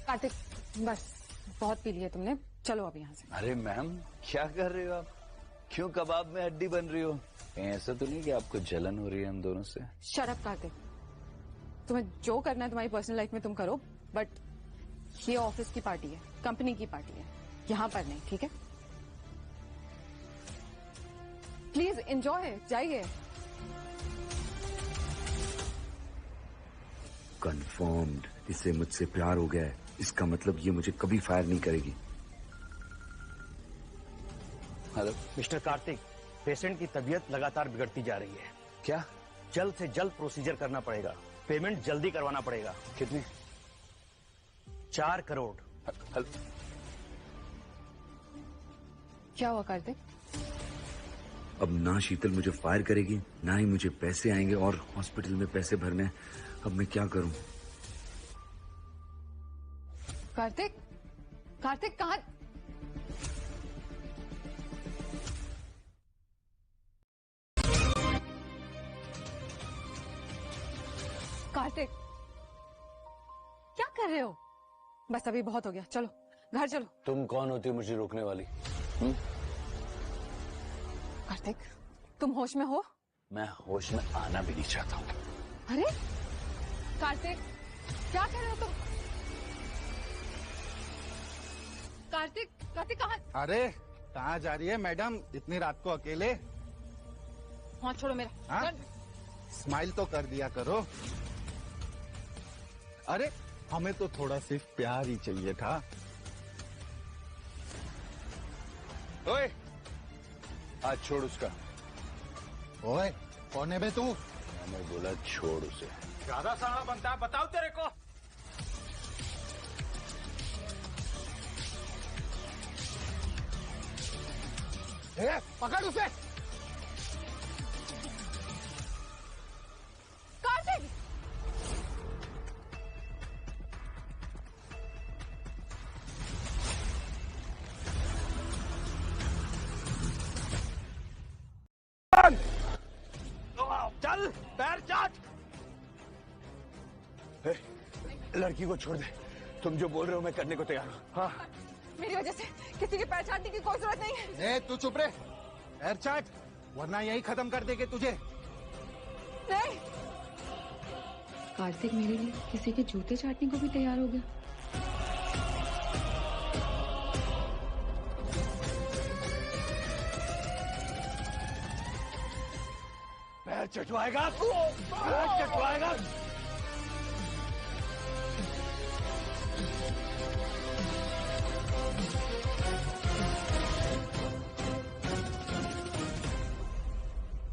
कार्तिक, बस बहुत पी लिया तुमने, चलो अब यहाँ से। अरे मैम, क्या कर रहे हो आप? क्यों कबाब में हड्डी बन रही हो? ऐसा तो नहीं कि आपको जलन हो रही है हम दोनों से? शट अप कार्तिक, तुम्हें जो करना है तुम्हारी पर्सनल लाइफ में तुम करो, बट ये ऑफिस की पार्टी है, कंपनी की पार्टी है, यहाँ पर नहीं, ठीक है? प्लीज एंजॉय, जाइए। कंफर्म्ड, इसे मुझसे प्यार हो गया है। इसका मतलब ये मुझे कभी फायर नहीं करेगी। हेलो मिस्टर कार्तिक, पेशेंट की तबीयत लगातार बिगड़ती जा रही है। क्या? जल्द से जल्द प्रोसीजर करना पड़ेगा, पेमेंट जल्दी करवाना पड़ेगा। कितनी? 4 करोड़। क्या हुआ कार्तिक? अब ना शीतल मुझे फायर करेगी, ना ही मुझे पैसे आएंगे, और हॉस्पिटल में पैसे भरने। अब मैं क्या करूं? कार्तिक, कार्तिक कहाँ? कार्तिक, क्या कर रहे हो? बस अभी बहुत हो गया, चलो घर चलो। तुम कौन होती हो मुझे रोकने वाली? कार्तिक, तुम होश में हो? मैं होश में आना भी नहीं चाहता हूँ। अरे कार्तिक, क्या कर रहे हो तुम? कार्तिक, कार्तिक कहाँ? अरे कहाँ जा रही है मैडम इतनी रात को अकेले? हाथ छोड़ो मेरा। हाँ? स्माइल तो कर दिया करो। अरे हमें तो थोड़ा सिर्फ प्यार ही चाहिए था। ओए, आज छोड़ उसका। ओए, कौन है बे तू? मैंने बोला छोड़ उसे। ज्यादा सारा बनता है, बताओ तेरे को। पकड़ उसे। कार्तिक, चल पैर चाट। लड़की को छोड़ दे, तुम जो बोल रहे हो मैं करने को तैयार हूँ। हाँ, मेरी वजह से किसी की पैर चाटने की कोई जरूरत नहीं है। तू चुप रहे, पैर चाट, वरना यही खत्म कर देंगे तुझे। नहीं। कार्तिक मेरे लिए किसी के जूते चाटने को भी तैयार हो गया। पैर चटवाएगा आपको, पैर चटवाएगा।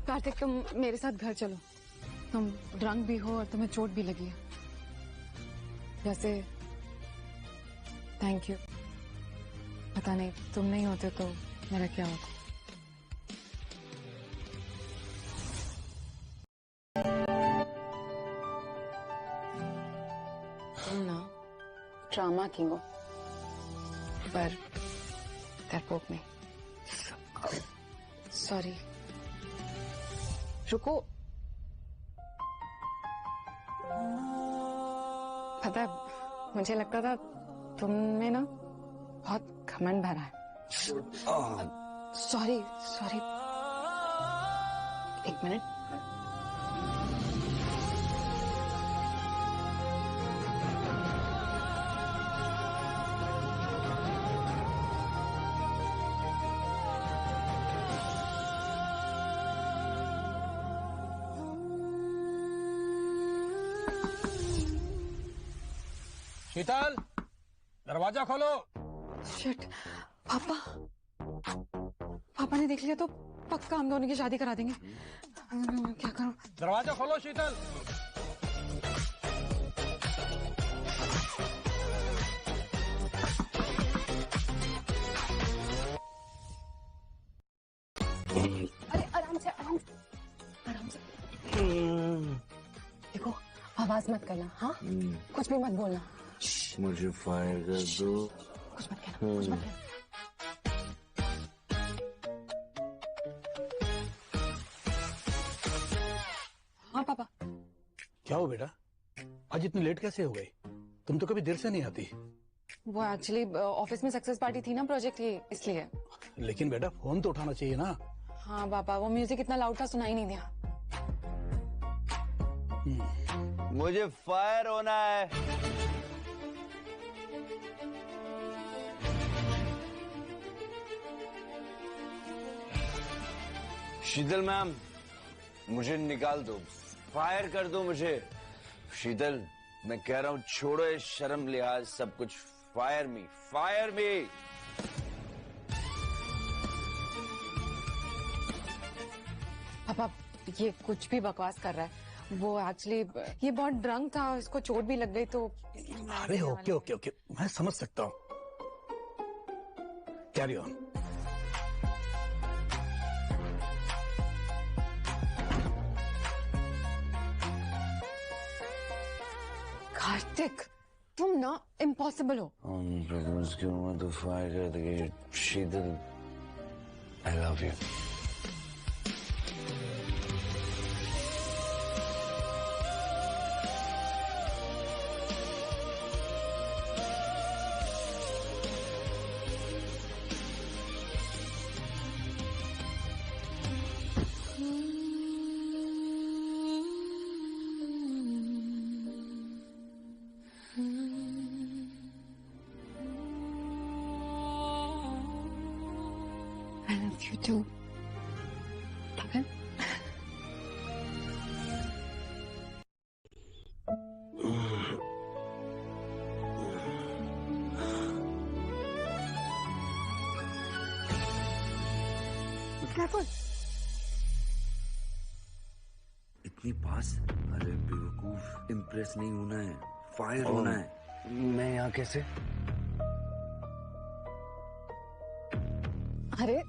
कार्तिक, तुम मेरे साथ घर चलो। तुम ड्रंक भी हो और तुम्हें चोट भी लगी है। जैसे थैंक यू, पता नहीं तुम नहीं होते तो मेरा क्या होता। तुम ना ड्रामा किंग हो, पर डरपोक नहीं। सॉरी, रुको। पता है, मुझे लगता था तुम में ना बहुत घमंड भरा है। सॉरी सॉरी, एक मिनट। शीतल, दरवाजा खोलो। शिट, पापा ने देख लिया तो पक्का हम दोनों की शादी करा देंगे। क्या करूं? दरवाजा खोलो शीतल। अरे आराम से, आराम से, आराम से। देखो, आवाज मत करना, हाँ? कुछ भी मत बोलना। मुझे फायर कर दो। कुछ मत कहना, कुछ मत कहना। हाँ पापा। क्या हो बेटा, आज इतनी लेट कैसे हो गई? तुम तो कभी देर से नहीं आती। वो एक्चुअली ऑफिस में सक्सेस पार्टी थी ना प्रोजेक्ट की, इसलिए। लेकिन बेटा फोन तो उठाना चाहिए ना। हाँ पापा, वो म्यूजिक इतना लाउड था, सुनाई नहीं दिया। मुझे फायर होना है। शीतल मैम, मुझे निकाल दो, फायर कर दो मुझे। शीतल, मैं कह रहा हूं, छोड़ो ये शर्म लिहाज सब कुछ। फायर मी, फायर मी। पापा, ये कुछ भी बकवास कर रहा है। वो एक्चुअली ये बहुत ड्रंक था, इसको चोट भी लग गई तो। अरे ओके ओके ओके, मैं समझ सकता हूँ। Carry on. कार्तिक, तुम ना इम्पॉसिबल हो। उसकी उम्र तो फायर कर देगी। Sheetal, I love you. I love you too. Okay? Careful. इतनी पास? अरे बेवकूफ, इम्प्रेस नहीं होना है, फायर होना है। मैं यहाँ कैसे? अरे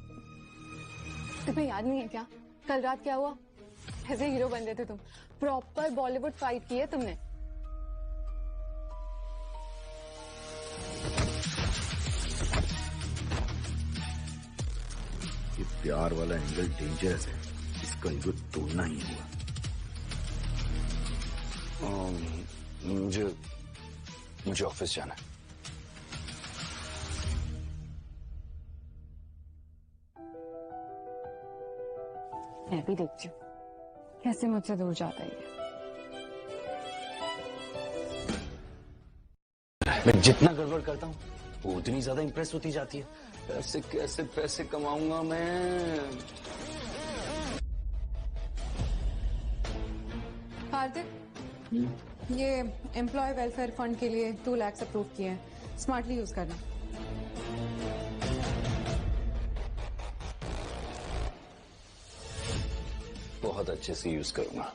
तुम्हें याद नहीं है क्या, कल रात क्या हुआ? ऐसे हीरो बन रहे थे तुम। प्रॉपर बॉलीवुड फाइट की है तुमने। ये प्यार वाला एंगल डेंजरस है, इसका ईगो तोड़ना ही होगा। मुझे ऑफिस जाना है। मैं भी देखती हूँ कैसे मुझसे दूर जाता है ये। मैं जितना गड़बड़ करता हूँ वो उतनी ज्यादा इंप्रेस होती जाती है। पैसे कैसे पैसे कमाऊंगा मैं? कार्तिक, ये एम्प्लॉय वेलफेयर फंड के लिए 2 लाख अप्रूव किए हैं, स्मार्टली यूज करना। बहुत अच्छे से यूज करूंगा।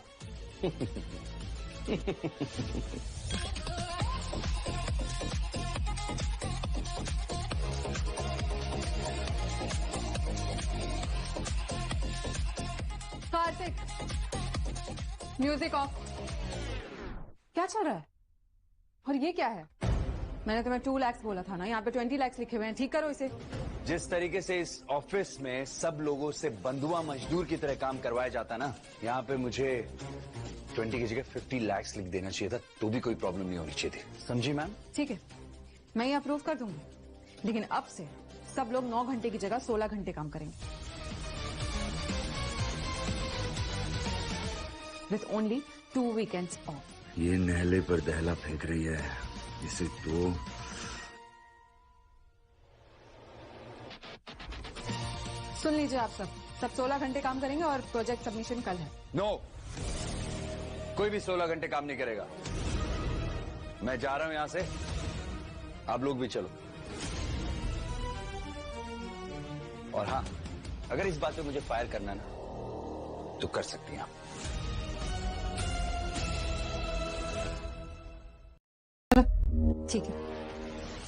Music of. क्या चल रहा है? और ये क्या है? मैंने तुम्हें 2 लाख बोला था ना, यहाँ पे 20 लाख लिखे हुए हैं। ठीक करो इसे। जिस तरीके से इस ऑफिस में सब लोगों से बंधुआ मजदूर की तरह काम करवाया जाता ना, यहाँ पे मुझे 20 की जगह 50 लाख लिख देना चाहिए था, तो भी कोई प्रॉब्लम नहीं होनी चाहिए थी। समझी मैम? ठीक है, मैं ये अप्रूव कर दूंगी, लेकिन अब से सब लोग 9 घंटे की जगह 16 घंटे काम करेंगे, विथ ओनली 2 वीकेंड्स ऑफ। ये नहले पर दहला फेंक रही है, इसे तो सुन लीजिए आप सब 16 घंटे काम करेंगे और प्रोजेक्ट सबमिशन कल है। नो, कोई भी 16 घंटे काम नहीं करेगा। मैं जा रहा हूं यहां से, आप लोग भी चलो। और हाँ, अगर इस बात पे मुझे फायर करना ना, तो कर सकती हैं आप। ठीक है,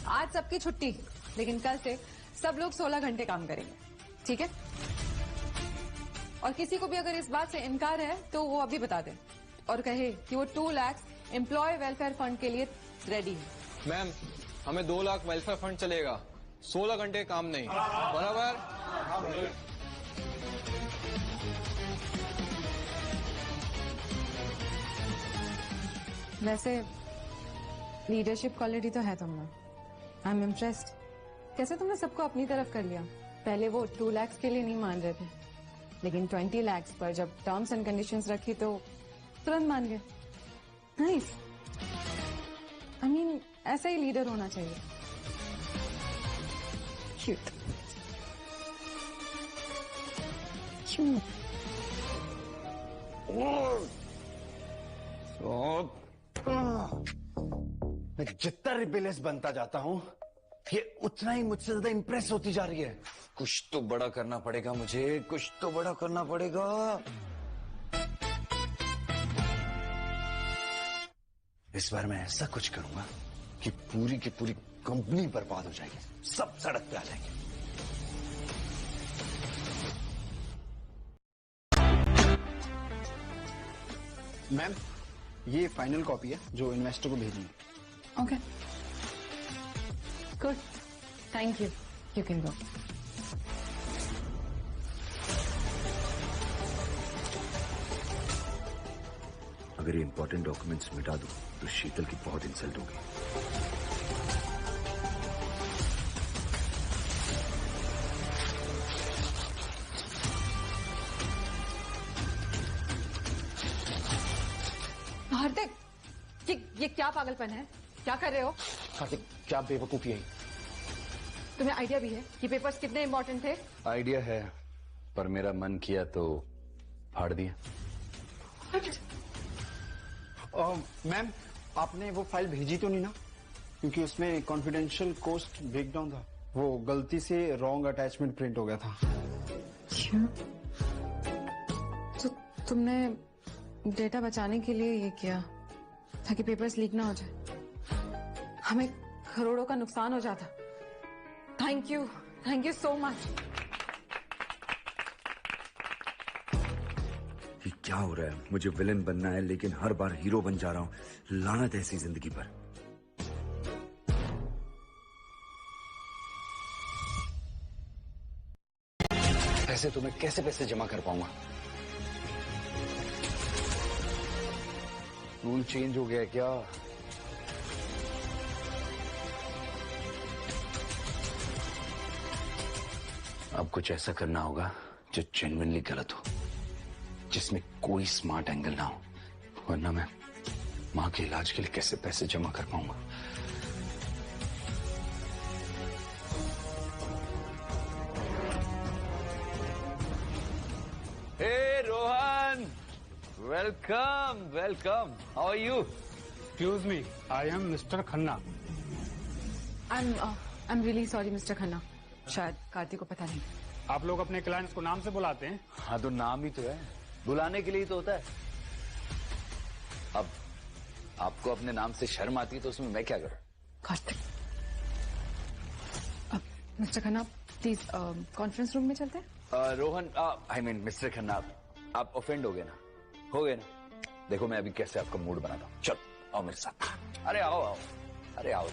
आज सबकी छुट्टी, लेकिन कल से सब लोग 16 घंटे काम करेंगे, ठीक है? और किसी को भी अगर इस बात से इनकार है तो वो अभी बता दे और कहे कि वो 2 लाख एम्प्लॉय वेलफेयर फंड के लिए रेडी है। मैम, हमें 2 लाख वेलफेयर फंड चलेगा, 16 घंटे काम नहीं, बराबर? वैसे लीडरशिप क्वालिटी तो है तुममें, आई एम इम्प्रेस्ड। कैसे तुमने सबको अपनी तरफ कर लिया? पहले वो 2 लाख के लिए नहीं मान रहे थे, लेकिन 20 लाख पर जब टर्म्स एंड कंडीशंस रखी तो तुरंत मान गए। नाइस, आई मीन ऐसा ही लीडर होना चाहिए। Cute cute. मैं जितना रिबेलियस बनता जाता हूं, ये उतना ही मुझसे ज्यादा इंप्रेस होती जा रही है। कुछ तो बड़ा करना पड़ेगा मुझे, कुछ तो बड़ा करना पड़ेगा। इस बार मैं ऐसा कुछ करूंगा कि पूरी की पूरी कंपनी बर्बाद हो जाएगी, सब सड़क पे आ जाएंगे। मैम, ये फाइनल कॉपी है जो इन्वेस्टर को भेजनी है। Okay, good, thank you, you can go. अगर ये इंपॉर्टेंट डॉक्यूमेंट्स मिटा दूं तो शीतल की बहुत इंसल्ट होगी। हार्दिक, ये क्या पागलपन है? क्या कर रहे हो? कार्तिक, क्या बेवकूफी है? तुम्हें आइडिया भी है ये पेपर्स कितने इंपॉर्टेंट थे? आइडिया है, पर मेरा मन किया तो फाड़ दिया। मैम, आपने वो फाइल भेजी तो नहीं ना? क्योंकि उसमें कॉन्फिडेंशियल कोस्ट ब्रेकडाउन था, वो गलती से रॉन्ग अटैचमेंट प्रिंट हो गया था। क्या? तो तुमने डेटा बचाने के लिए ये किया ताकि पेपर्स लीक ना हो जाए, हमें करोड़ों का नुकसान हो जाता। Thank you so much. ये क्या हो रहा है? मुझे विलन बनना है लेकिन हर बार हीरो बन जा रहा हूं। लानत है ऐसी जिंदगी पर। पैसे तो मैं कैसे पैसे जमा कर पाऊंगा? रूल चेंज हो गया है क्या? अब कुछ ऐसा करना होगा जो जेन्युइनली गलत हो, जिसमें कोई स्मार्ट एंगल ना हो, वरना मैं मां के इलाज के लिए कैसे पैसे जमा कर पाऊंगा? Hey Rohan, welcome welcome. How are you? Excuse me, I am mister Khanna. I am really sorry mister Khanna, शायद कार्तिक को पता नहीं। आप लोग अपने क्लाइंट्स को नाम से बुलाते हैं? हाँ, तो नाम ही तो है, बुलाने के लिए तो होता है। अब आपको अपने नाम से शर्म आती है तो उसमें मैं क्या करूं? कार्तिक, अब mister Khanna please conference room में चलते हैं। Rohan, I mean mister Khanna, आप ऑफेंड हो गए ना? हो गए ना? देखो मैं अभी कैसे आपका मूड बनाता हूँ। चलो आओ मेरे साथ। अरे आओ आओ, अरे आओ,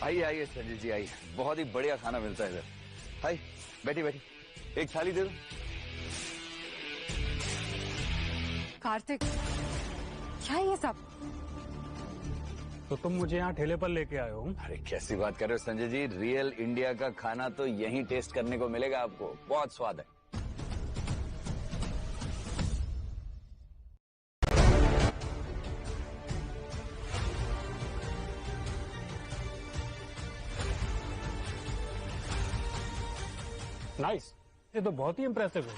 आइए आइए संजय जी आइए, बहुत ही बढ़िया खाना मिलता है इधर। हाय बैठी बैठी, एक थाली दे दो। कार्तिक, क्या है ये सब? तो तुम मुझे यहाँ ठेले पर लेके आए हो? अरे कैसी बात कर रहे हो संजय जी, रियल इंडिया का खाना तो यहीं टेस्ट करने को मिलेगा आपको, बहुत स्वाद है। नाइस, ये तो बहुत ही इंप्रेसिव है।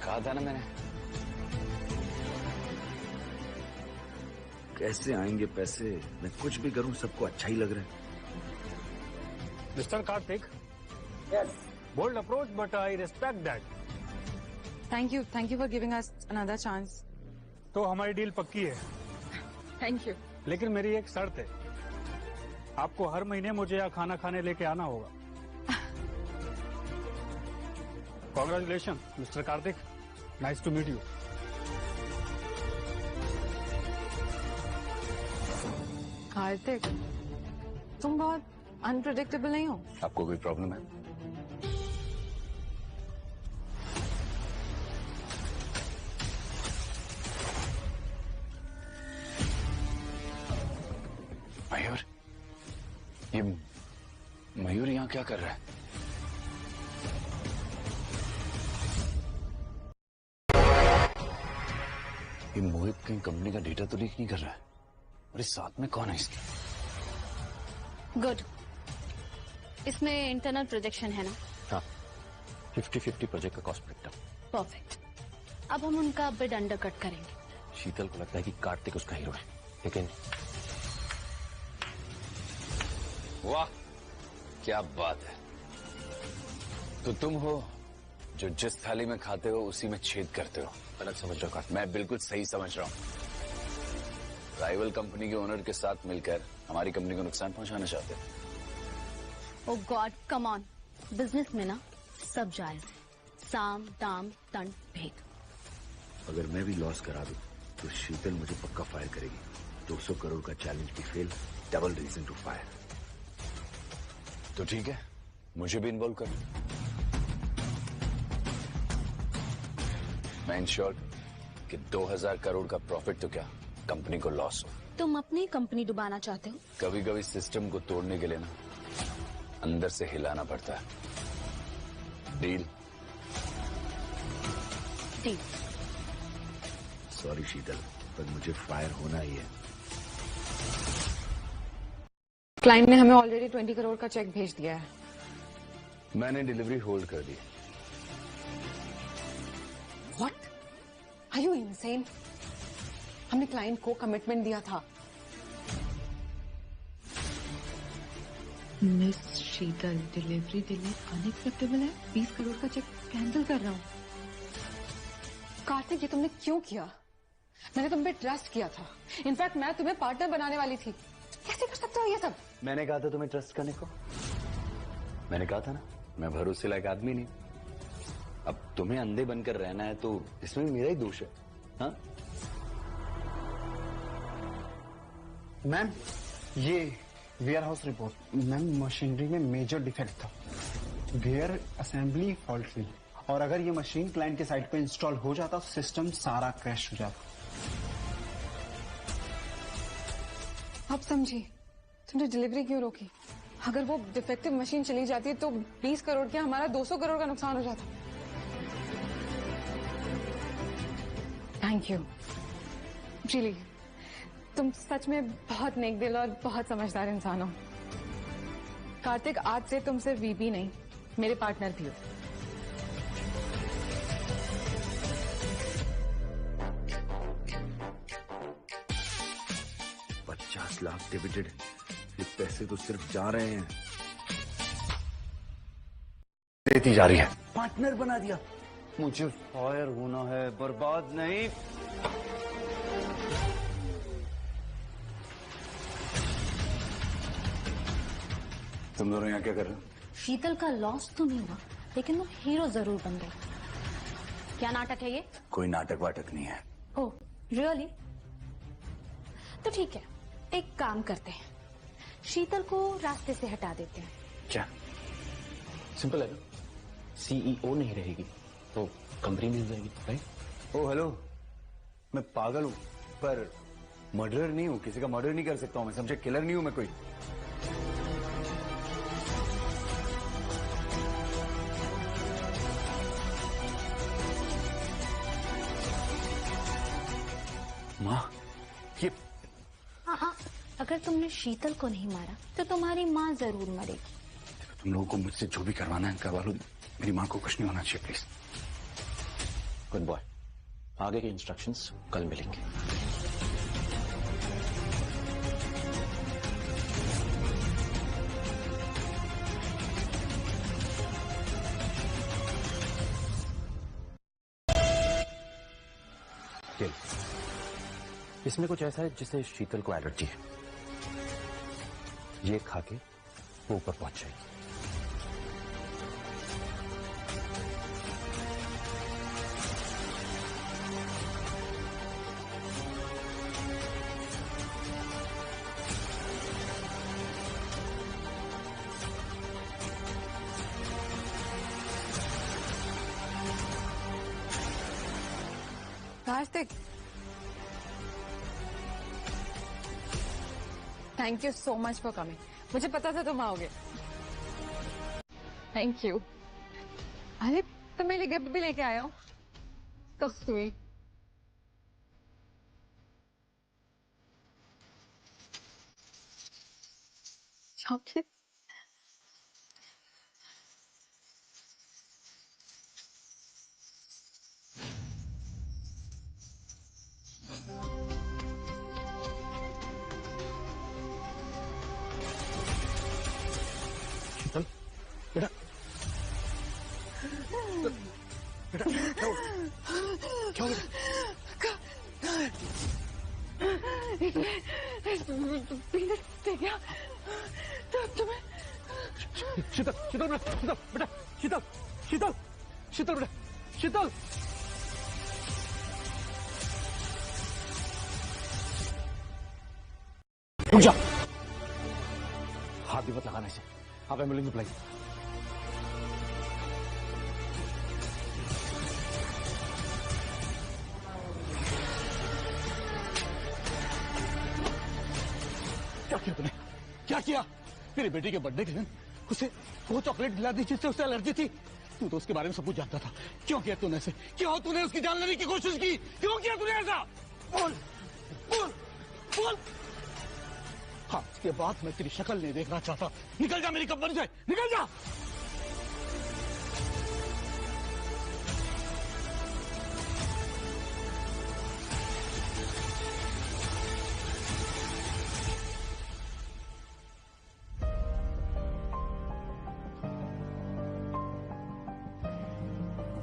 कहा था ना मैंने, कैसे आएंगे पैसे, मैं कुछ भी करूं सबको अच्छा ही लग रहा है। Mister Kartik, bold approach but I respect that. Thank you for giving us another chance. तो हमारी डील पक्की है। Thank you. लेकिन मेरी एक शर्त है, आपको हर महीने मुझे यहाँ खाना खाने लेके आना होगा। Congratulation mister Kartik, nice to meet you. Kartik, तुम बहुत अनप्रेडिक्टेबल नहीं हो? आपको कोई प्रॉब्लम है? मयूर, ये मयूर यहाँ क्या कर रहा है? ये मोहित कहीं कंपनी का डेटा तो लीक नहीं कर रहा है? और इस साथ में कौन है इसके? गुड, इसमें इंटरनल प्रोजेक्शन है ना? हाँ, 50-50 प्रोजेक्ट का कॉस्ट ब्रेकडाउन। परफेक्ट। अब हम उनका बिड अंडरकट करेंगे। शीतल को लगता है कि कार्तिक उसका हीरो है, लेकिन वाह क्या बात है। तो तुम हो जो जिस थाली में खाते हो उसी में छेद करते हो। गलत समझ रहे हो कार्तिक। मैं बिल्कुल सही समझ रहा हूँ। राइवल कंपनी के ओनर के साथ मिलकर हमारी कंपनी को नुकसान पहुंचाना चाहते हो। ओह गॉड, कम ऑन। बिजनेस में ना सब जायज है, साम दाम दंड भेद। अगर मैं भी लॉस करा दूं तो शीतल मुझे पक्का फायर करेगी। 200 करोड़ का चैलेंज भी fail, double reason to fire. तो ठीक है, मुझे भी इन्वॉल्व कर। मैं इंश्योर कि 2000 करोड़ का प्रॉफिट तो क्या कंपनी को लॉस हो। तुम अपनी कंपनी डुबाना चाहते हो? कभी कभी सिस्टम को तोड़ने के लिए ना अंदर से हिलाना पड़ता है। डील? डील। सॉरी शीतल, पर मुझे फायर होना ही है। क्लाइंट ने हमें ऑलरेडी 20 करोड़ का चेक भेज दिया है। मैंने डिलीवरी होल्ड कर दी। What? Are you insane? हमने क्लाइंट को कमिटमेंट दिया था। मिस शीतल, डिलीवरी डिले अनएक्सेप्टेबल है। 20 करोड़ का चेक कैंसिल कर रहा हूँ। कार्तिक, ये तुमने क्यों किया? मैंने तुम पे ट्रस्ट किया था। इनफैक्ट मैं तुम्हें पार्टनर बनाने वाली थी। कैसे कर सकते हो ये सब? मैंने कहा था तुम्हें ट्रस्ट करने को। मैंने कहा था ना, मैं भरोसे लायक आदमी नहीं। अब तुम्हें अंधे बनकर रहना है तो इसमें मेरा ही दोष है। हाँ मैम, ये warehouse report. Ma'am, machinery में मेजर डिफेक्ट था, वेयर असेंबली फॉल्ट थी, और अगर ये मशीन क्लाइंट के साइट पे इंस्टॉल हो जाता तो सिस्टम सारा क्रैश हो जाता। अब समझी तुमने डिलीवरी क्यों रोकी। अगर वो डिफेक्टिव मशीन चली जाती तो 20 करोड़ क्या हमारा 200 करोड़ का नुकसान हो जाता। थैंक यू रियली, तुम सच में बहुत नेक दिल और बहुत समझदार इंसान हो। कार्तिक, आज से तुम सिर्फ वीपी नहीं, मेरे पार्टनर भी हो। $50 लाख डिविडेंड, ये पैसे तो सिर्फ जा रहे हैं। देती जा रही है। पार्टनर बना दिया। मुझे फायर होना है, बर्बाद नहीं। तुम दोनों यहाँ क्या कर रहे हो? शीतल का लॉस तो नहीं हुआ, लेकिन तुम हीरो जरूर बन गए। क्या नाटक है ये? कोई नाटक वाटक नहीं है। Oh really? तो ठीक है, एक काम करते हैं, शीतल को रास्ते से हटा देते हैं। क्या? सिंपल है ना, सीईओ नहीं रहेगी तो कंपनी मिल जाएगी, राइट? ओ हेलो, मैं पागल हूं पर मर्डरर नहीं हूं, किसी का मर्डर नहीं कर सकता हूं मैं, समझे? किलर नहीं हूं मैं कोई। माँ ये हाँ, अगर तुमने शीतल को नहीं मारा तो तुम्हारी माँ जरूर मरेगी। तुम लोगों को मुझसे जो भी करवाना है करवा लो, मेरी माँ को कुछ नहीं होना चाहिए प्लीज। गुड बॉय, आगे के इंस्ट्रक्शंस कल मिलेंगे। इसमें कुछ ऐसा है जिससे शीतल को एलर्जी है, ये खा के वो ऊपर पहुंच जाएगी। Kartik, thank you so much for coming. मुझे पता था तुम आओगे। Thank you. अरे तुम मेरे लिए गिफ्ट भी लेके आए हो, तो स्वीट। चॉकलेट? शीतल बेटा, बेटा क्या हो गया? तुम्हें शीतल, शीतल बेटा, शीतल बेटा, शीतल, शीतल, शीतल बेटा, शीतल। रुक जा, हाथ भी मत लगाना इसे। आप एम्बुलेंस बुलाइए। क्या किया तूने? क्या किया? मेरी बेटी के बर्थडे के दिन उसे वो चॉकलेट दिला दी जिससे उसे एलर्जी थी। तू तो उसके बारे में सब कुछ जानता था, क्यों किया तूने ऐसे? क्यों तूने उसकी जान लेने की कोशिश की? क्यों किया तूने ऐसा? बोल बोल बोल। आज के बाद मैं तेरी शक्ल नहीं देखना चाहता। निकल जा मेरी कंपनी से, निकल जा।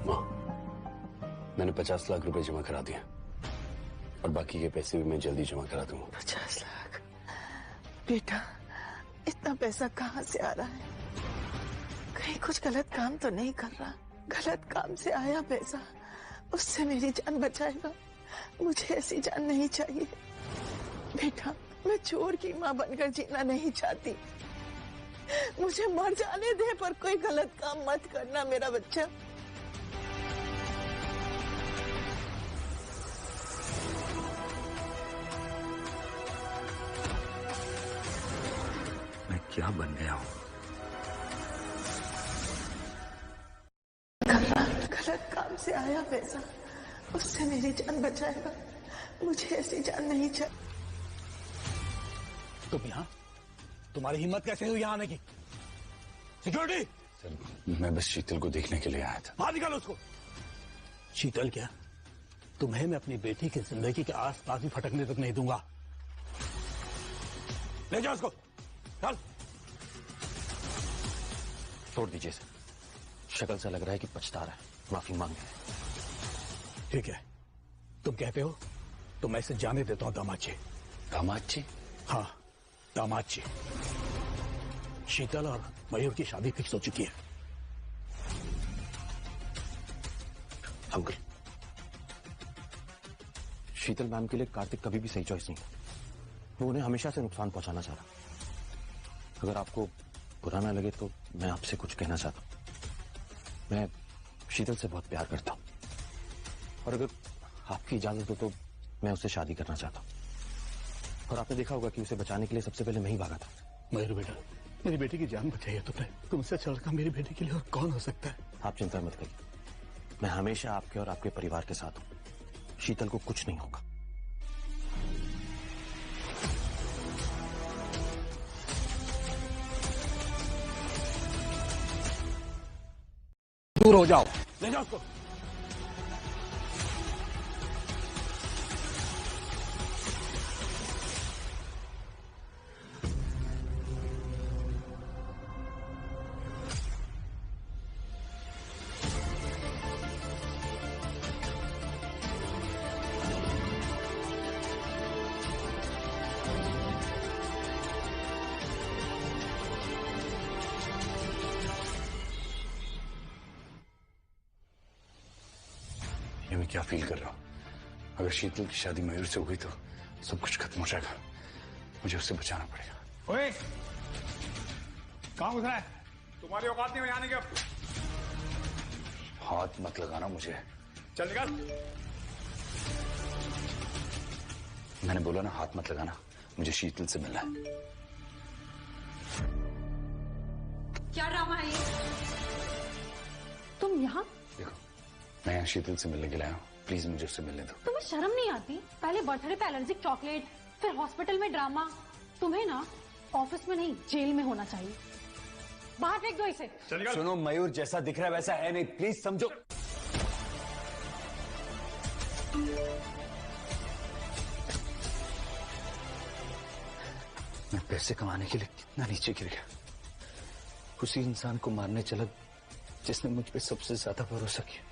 माँ, मैंने 50 लाख रुपए जमा करा दिया और बाकी के पैसे भी मैं जल्दी जमा करा दूंगा। 50 लाख? बेटा, इतना पैसा कहाँ से आ रहा है? कहीं कुछ गलत काम तो नहीं कर रहा? गलत काम से आया पैसा, उससे मेरी जान बचाएगा। मुझे ऐसी जान नहीं चाहिए बेटा। मैं चोर की माँ बनकर जीना नहीं चाहती। मुझे मर जाने दे, पर कोई गलत काम मत करना मेरा बच्चा। मैं क्या बन गया हूँ? गलत काम से आया पैसा, उससे मेरी जान बचाएगा। मुझे ऐसी जान नहीं चाहिए। तुम यहाँ? तुम्हारी हिम्मत कैसे हुई यहाँ आने की? सिक्योरिटी! सर, मैं बस शीतल को देखने के लिए आया था। बाहर निकालो उसको। शीतल क्या? तुम्हें मैं अपनी बेटी की जिंदगी के आसपास भी फटकने तक नहीं दूंगा। ले जाओ उसको, चल। छोड़ दीजिए सर, शक्ल से लग रहा है कि पछता रहा है, माफी मांग रहा है। ठीक है, तुम कहते हो तो मैं इसे जाने देता हूं। दामाद जी। दामाद जी? हाँ, दामाद जी। शीतल और मयूर की शादी फिक्स हो चुकी है। अंकल, शीतल मैम के लिए कार्तिक कभी भी सही चॉइस नहीं। वो उन्हें हमेशा से नुकसान पहुंचाना चाह रहा। अगर आपको बुरा ना लगे तो मैं आपसे कुछ कहना चाहता हूं। मैं शीतल से बहुत प्यार करता हूं और अगर आपकी इजाजत हो तो मैं उससे शादी करना चाहता हूं। और आपने देखा होगा कि उसे बचाने के लिए सबसे पहले मैं ही भागा था। मयूर बेटा, मेरी बेटी की जान बचाई है तुमने। तुमसे अच्छा लड़का मेरी बेटी के लिए और कौन हो सकता है? आप चिंता मत करिए, मैं हमेशा आपके और आपके परिवार के साथ हूं। शीतल को कुछ नहीं होगा। दूर हो जाओ, ले जाओ उसको। ये मैं क्या फील कर रहा हूं? अगर शीतल की शादी मयूर से हो गई तो सब कुछ खत्म हो जाएगा। मुझे उससे बचाना पड़ेगा। ओए, कहां घुस रहा है? तुम्हारी औकात नहीं आने के। हाथ मत लगाना मुझे। चल निकल। मैंने बोला ना, हाथ मत लगाना। मुझे शीतल से मिलना है। क्या ड्रामा है ये? तुम यहाँ? देखो, मैं यहाँ शीतल से मिलने के लिए आया हूँ। प्लीज मुझे उससे मिलने दो। तुम्हें शर्म नहीं आती? पहले बर्थडे पे एलर्जिक चॉकलेट, फिर हॉस्पिटल में ड्रामा। तुम्हें ना ऑफिस में नहीं, जेल में होना चाहिए। बाहर फेंक दो इसे। सुनो, मयूर जैसा दिख रहा है वैसा है नहीं, प्लीज समझो। मैं पैसे कमाने के लिए कितना नीचे गिर गया। उसी इंसान को मारने चला जिसने मुझ पे सबसे ज्यादा भरोसा किया।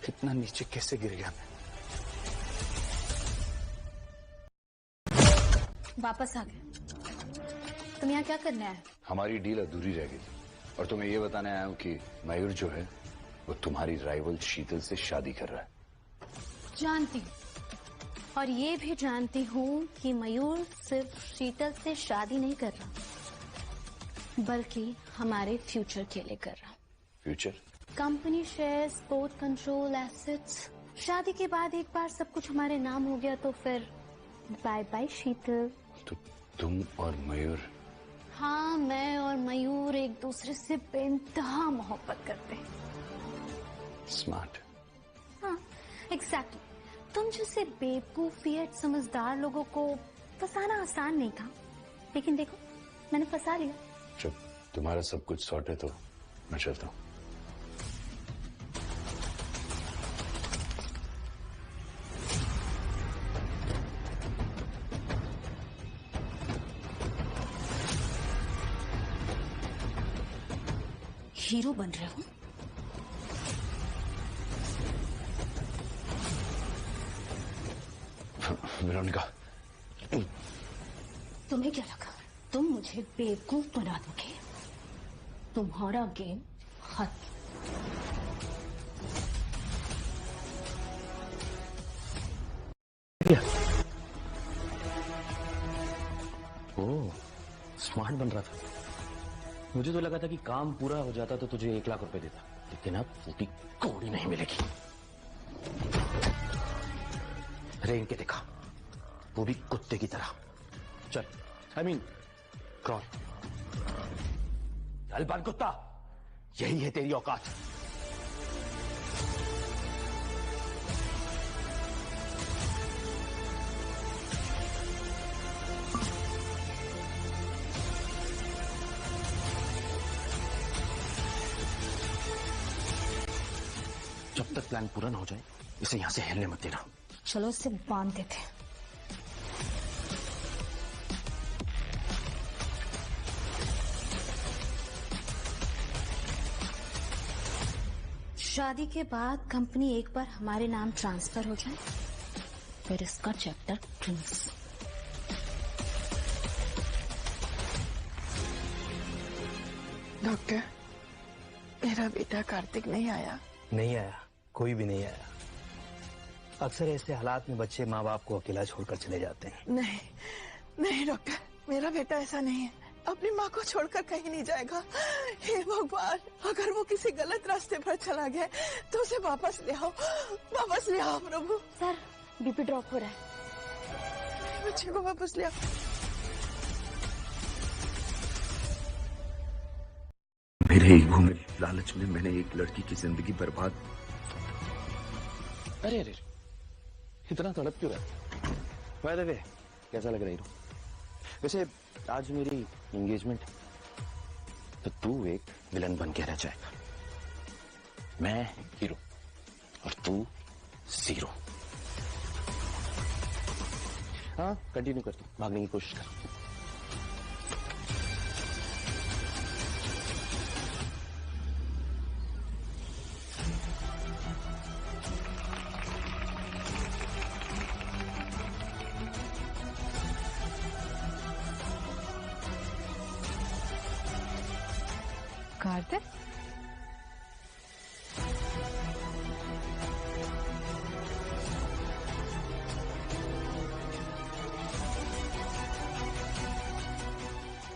कितना नीचे कैसे गिर गया मैं। वापस आ गए। तुम यहाँ क्या करने आए? हमारी डील अधूरी रह गई और तुम्हें यह बताने आया हूं कि मयूर जो है वो तुम्हारी राइवल शीतल से शादी कर रहा है। जानती हूँ, और ये भी जानती हूँ कि मयूर सिर्फ शीतल से शादी नहीं कर रहा, बल्कि हमारे फ्यूचर के लिए कर रहा। Future? Company share, sport control, assets. शादी के बाद एक बार सब कुछ हमारे नाम हो गया तो फिर बाय बाय शीतल। तो तुम और मयूर? हाँ, मैं और मयूर एक दूसरे से बेइंतहा मोहब्बत करते हैं। स्मार्ट। हाँ, एग्जैक्टली। तुम जैसे बेवकूफ फियट समझदार लोगों को फंसाना आसान नहीं था, लेकिन देखो मैंने फंसा लिया। जब तुम्हारा सब कुछ सॉर्ट है तो मैं चलता हूँ। हीरो बन रहे हो? वेरोनिका, तुम्हें क्या लगा तुम मुझे बेवकूफ बना दोगे? तुम्हारा गेम खत्म। ओह, स्मार्ट बन रहा था। मुझे तो लगा था कि काम पूरा हो जाता तो तुझे 1 लाख रुपए देता, लेकिन अब फूटी कौड़ी नहीं मिलेगी। रेंग के देखा, वो भी कुत्ते की तरह। चल, आई मीन क्रॉल। चल बन कुत्ता, यही है तेरी औकात। जब तक प्लान पूरा ना हो जाए इसे यहां से हिलने मत देना। चलो इसे बांध देते हैं। शादी के बाद कंपनी एक बार हमारे नाम ट्रांसफर हो जाए, फिर इसका चैप्टर क्लोज। डॉक्टर, मेरा बेटा कार्तिक नहीं आया? नहीं आया, कोई भी नहीं आया। अक्सर ऐसे हालात में बच्चे माँ बाप को अकेला छोड़कर चले जाते हैं। नहीं नहीं डॉक्टर, मेरा बेटा ऐसा नहीं है, अपनी माँ को छोड़कर कहीं नहीं जाएगा। हे भगवान, अगर वो किसी गलत रास्ते पर चला गया तो उसे वापस ले आओ, वापस ले आओ प्रभु। सर बीपी ड्रॉप हो रहा है, बच्चे को वापस ले आओ। मेरे ईगो में, लालच में मैंने एक लड़की की जिंदगी बर्बाद। अरे अरे इतना तड़प क्यों रहा? बाय द वे, कैसा लग रहा है? वैसे आज मेरी एंगेजमेंट है, तो तू एक विलन बन के रह जाएगा। मैं हीरो और तू जीरो। हाँ कंटिन्यू कर, तू भागने की कोशिश कर। कार्तिक,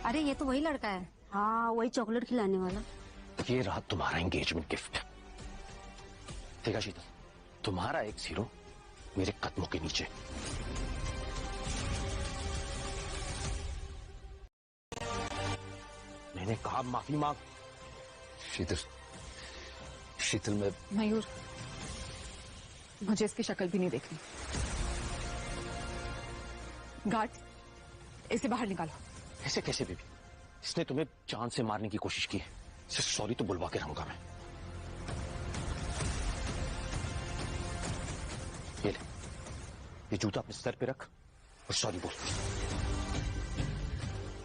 अरे ये तो वही लड़का है। हाँ वही चॉकलेट खिलाने वाला। ये रहा तुम्हारा एंगेजमेंट गिफ्ट। देखा शीतल, तुम्हारा एक हीरो मेरे कदमों के नीचे। मैंने कहा माफी मांग। शीतल, शीतल मैं मयूर, मुझे इसकी शक्ल भी नहीं देखनी। गार्ड, इसे बाहर निकालो। ऐसे कैसे बेबी? इसने तुम्हें जान से मारने की कोशिश की है। इसे सॉरी तो बुलवा के रहूंगा मैं। ये ले, ये जूता अपने सर पे रख और सॉरी बोल।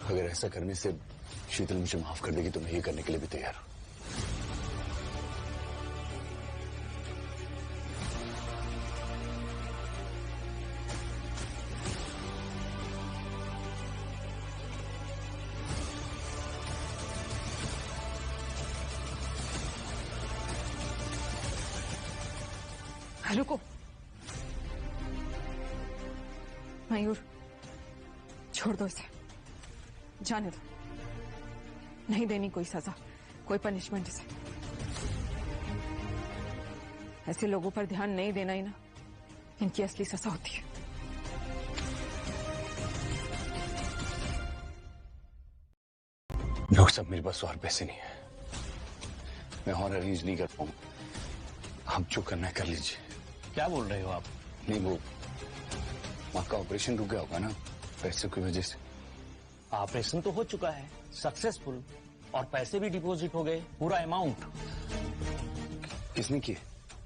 अगर ऐसा करने से शीतल मुझे माफ कर देगी तो मैं ये करने के लिए भी तैयार हूं। रुको मयूर, छोड़ दो इसे, जाने दो। नहीं देनी कोई सजा, कोई पनिशमेंट इसे। ऐसे लोगों पर ध्यान नहीं देना ही ना इनकी असली सजा होती है। डॉक्टर साहब, मेरे पास और पैसे नहीं है, मैं और अरेंज नहीं कर पाऊंगा। आप जो करना है कर लीजिए। क्या बोल रहे हो आप? नहीं, वो माँ का ऑपरेशन रुक गया होगा ना पैसे की वजह से। ऑपरेशन तो हो चुका है, सक्सेसफुल, और पैसे भी डिपॉजिट हो गए, पूरा अमाउंट। किसने किए?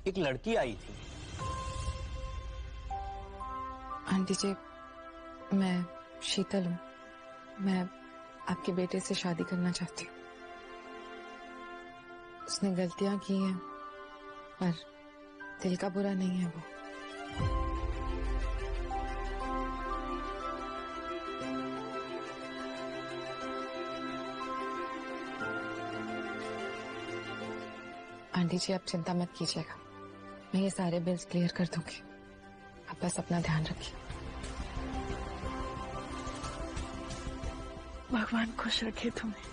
एक लड़की आई थी। आंटी जी, मैं शीतल हूँ। मैं आपके बेटे से शादी करना चाहती हूँ। उसने गलतियां की हैं, पर दिल का बुरा नहीं है वो। आंटी जी, आप चिंता मत कीजिएगा, मैं ये सारे बिल्स क्लियर कर दूंगी। आप बस अपना ध्यान रखिए। भगवान खुश रखे तुम्हें।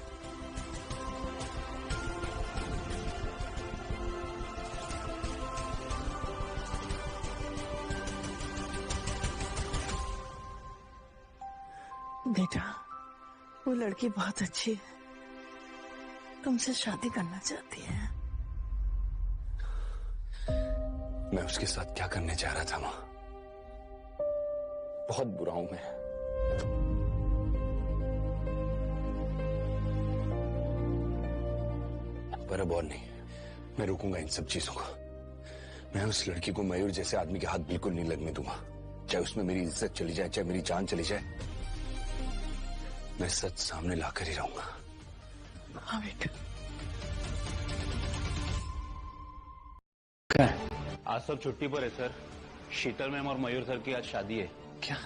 बेटा, वो लड़की बहुत अच्छी है, तुमसे शादी करना चाहती है। मैं उसके साथ क्या करने जा रहा था माँ? बहुत बुरा हूं मैं। पर अब और नहीं, मैं रोकूंगा इन सब चीजों को। मैं उस लड़की को मयूर जैसे आदमी के हाथ बिल्कुल नहीं लगने दूंगा। चाहे उसमें मेरी इज्जत चली जाए, चाहे मेरी जान चली जाए, मैं सच सामने लाकर ही रहूंगा। हाँ बेटा। क्या है? आज सब छुट्टी पर है सर। शीतल मैम और मयूर सर की आज शादी है। क्या?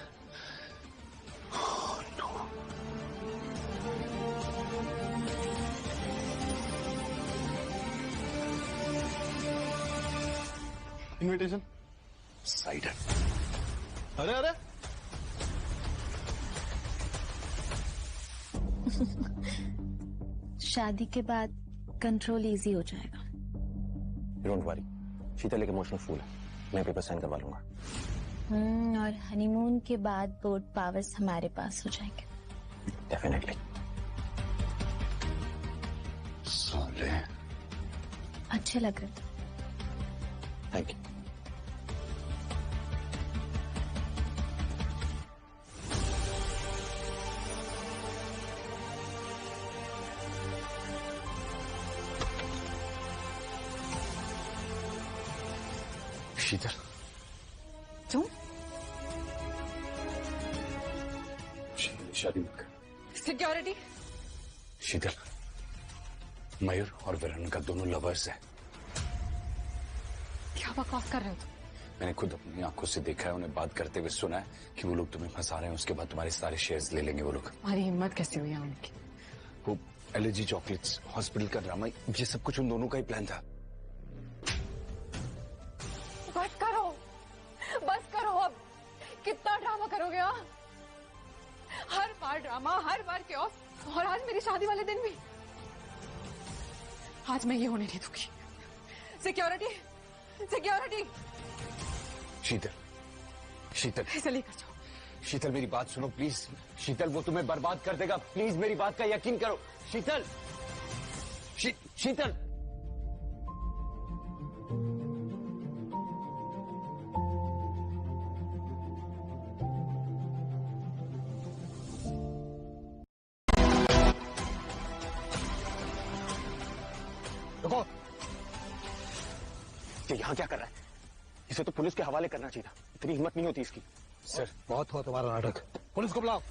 इनविटेशन साइड है। अरे अरे शादी के बाद कंट्रोल इजी हो जाएगा। डोंट वरी, शीतल एक इमोशनल फूल है, मैं पेपर साइन करवा लूंगा। और हनीमून के बाद बोर्ड पावर्स हमारे पास हो जाएंगे। डेफिनेटली। साले अच्छे लग रहे थे। Thank you. शीतल, तुम शादी मत कर। सिक्योरिटी। शीतल, मयूर और वेरोनिका दोनों लवर्स हैं। क्या बकवास कर रहे हो तुम? मैंने खुद अपनी आंखों से देखा है, उन्हें बात करते हुए सुना है कि वो लोग तुम्हें फंसा रहे हैं, उसके बाद तुम्हारे सारे शेयर्स ले लेंगे वो लोग। हमारी हिम्मत कैसे हुई उनकी? वो एलर्जी चॉकलेट्स, हॉस्पिटल का ड्रामा, ये सब कुछ उन दोनों का ही प्लान था। बस करो, बस करो अब। कितना ड्रामा करोगे? हर बार ड्रामा, हर बार क्यों? और आज मेरी शादी वाले दिन भी। आज मैं ये होने नहीं दूंगी। Security, security. शीतल, शीतल, ऐसे लेकर जाओ। शीतल मेरी बात सुनो प्लीज। शीतल वो तुम्हें बर्बाद कर देगा, प्लीज मेरी बात का यकीन करो। शीतल, शीतल। रुको, ये यहाँ क्या कर रहा है? इसे तो पुलिस के हवाले करना चाहिए था, इतनी हिम्मत नहीं होती इसकी। सर बहुत हुआ तुम्हारा नाटक, पुलिस को बुलाओ।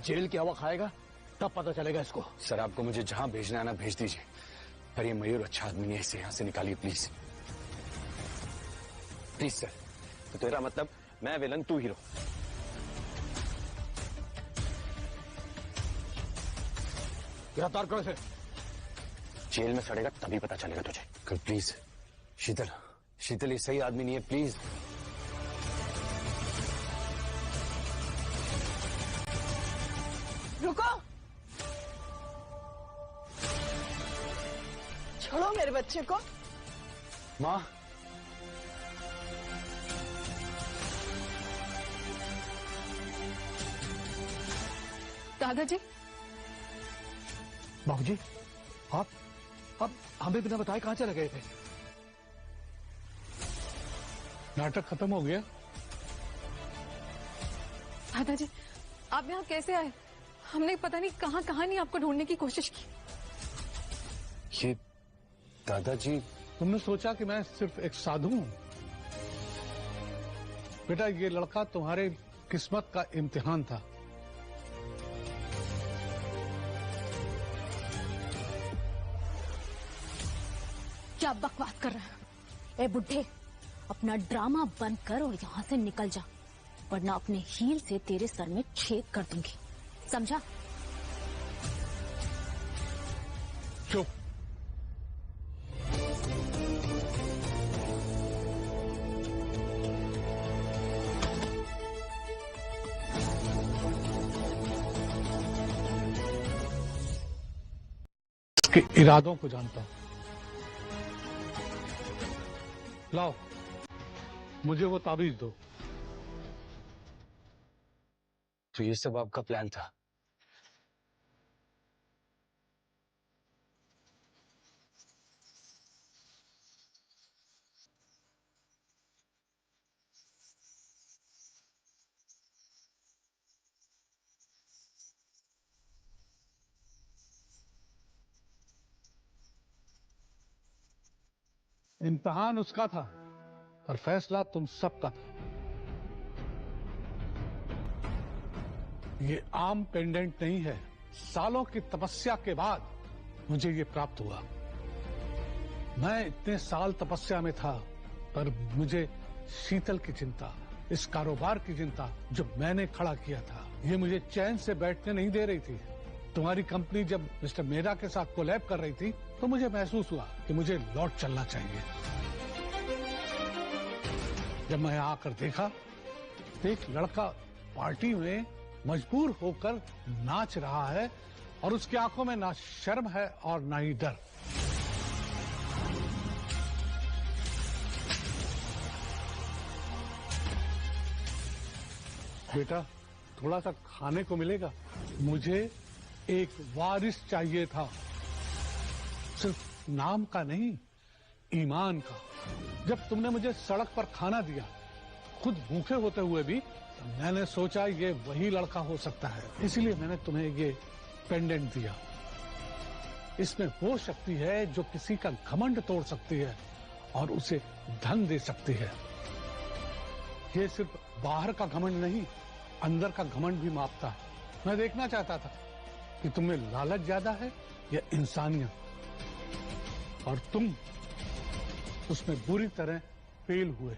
जेल की हवा खाएगा तब पता चलेगा इसको। सर आपको मुझे जहां भेजना है ना भेज दीजिए, पर ये मयूर अच्छा आदमी नहीं है, इसे यहां से निकालिए प्लीज। Please sir. तो तेरा मतलब मैं विलन, तू हीरो? गिरफ्तार करो इसे। जेल में सड़ेगा तभी पता चलेगा तुझे। कर प्लीज। शीतल, शीतल ये सही आदमी नहीं है, प्लीज। रुको, छोड़ो मेरे बच्चे को। माँ, दादाजी। बाबूजी, आप हमें बिना बताए कहां चले गए थे? नाटक खत्म हो गया? दादाजी, आप यहाँ कैसे आए? हमने पता नहीं कहां कहां नहीं आपको ढूंढने की कोशिश की। ये दादाजी। तुमने सोचा कि मैं सिर्फ एक साधु हूं? बेटा, ये लड़का तुम्हारे किस्मत का इम्तिहान था। क्या बकवास कर रहा है? ए बुड्ढे, अपना ड्रामा बंद कर और यहाँ से निकल जा, वरना अपने हील से तेरे सर में छेद कर दूंगी, समझा? चुप। इसके इरादों को जानता हूं। लाओ, मुझे वो ताबीज दो। तो ये सब आपका प्लान था? इम्तिहान उसका था और फैसला तुम सबका था। ये आम पेंडेंट नहीं है, सालों की तपस्या के बाद मुझे ये प्राप्त हुआ। मैं इतने साल तपस्या में था, पर मुझे शीतल की चिंता, इस कारोबार की चिंता जो मैंने खड़ा किया था, ये मुझे चैन से बैठने नहीं दे रही थी। तुम्हारी कंपनी जब मिस्टर मेहरा के साथ कोलैब कर रही थी, तो मुझे महसूस हुआ कि मुझे लौट चलना चाहिए। जब मैं आकर देखा तो एक लड़का पार्टी में मजबूर होकर नाच रहा है और उसकी आंखों में ना शर्म है और ना ही डर। बेटा थोड़ा सा खाने को मिलेगा? मुझे एक वारिस चाहिए था, सिर्फ नाम का नहीं, ईमान का। जब तुमने मुझे सड़क पर खाना दिया, खुद भूखे होते हुए भी, मैंने सोचा ये वही लड़का हो सकता है, इसलिए मैंने तुम्हें ये पेंडेंट दिया। इसमें वो शक्ति है जो किसी का घमंड तोड़ सकती है और उसे धन दे सकती है। ये सिर्फ बाहर का घमंड नहीं, अंदर का घमंड भी मापता है। मैं देखना चाहता था कि तुम्हें लालच ज्यादा है या इंसानियत, और तुम उसमें बुरी तरह फेल हुए।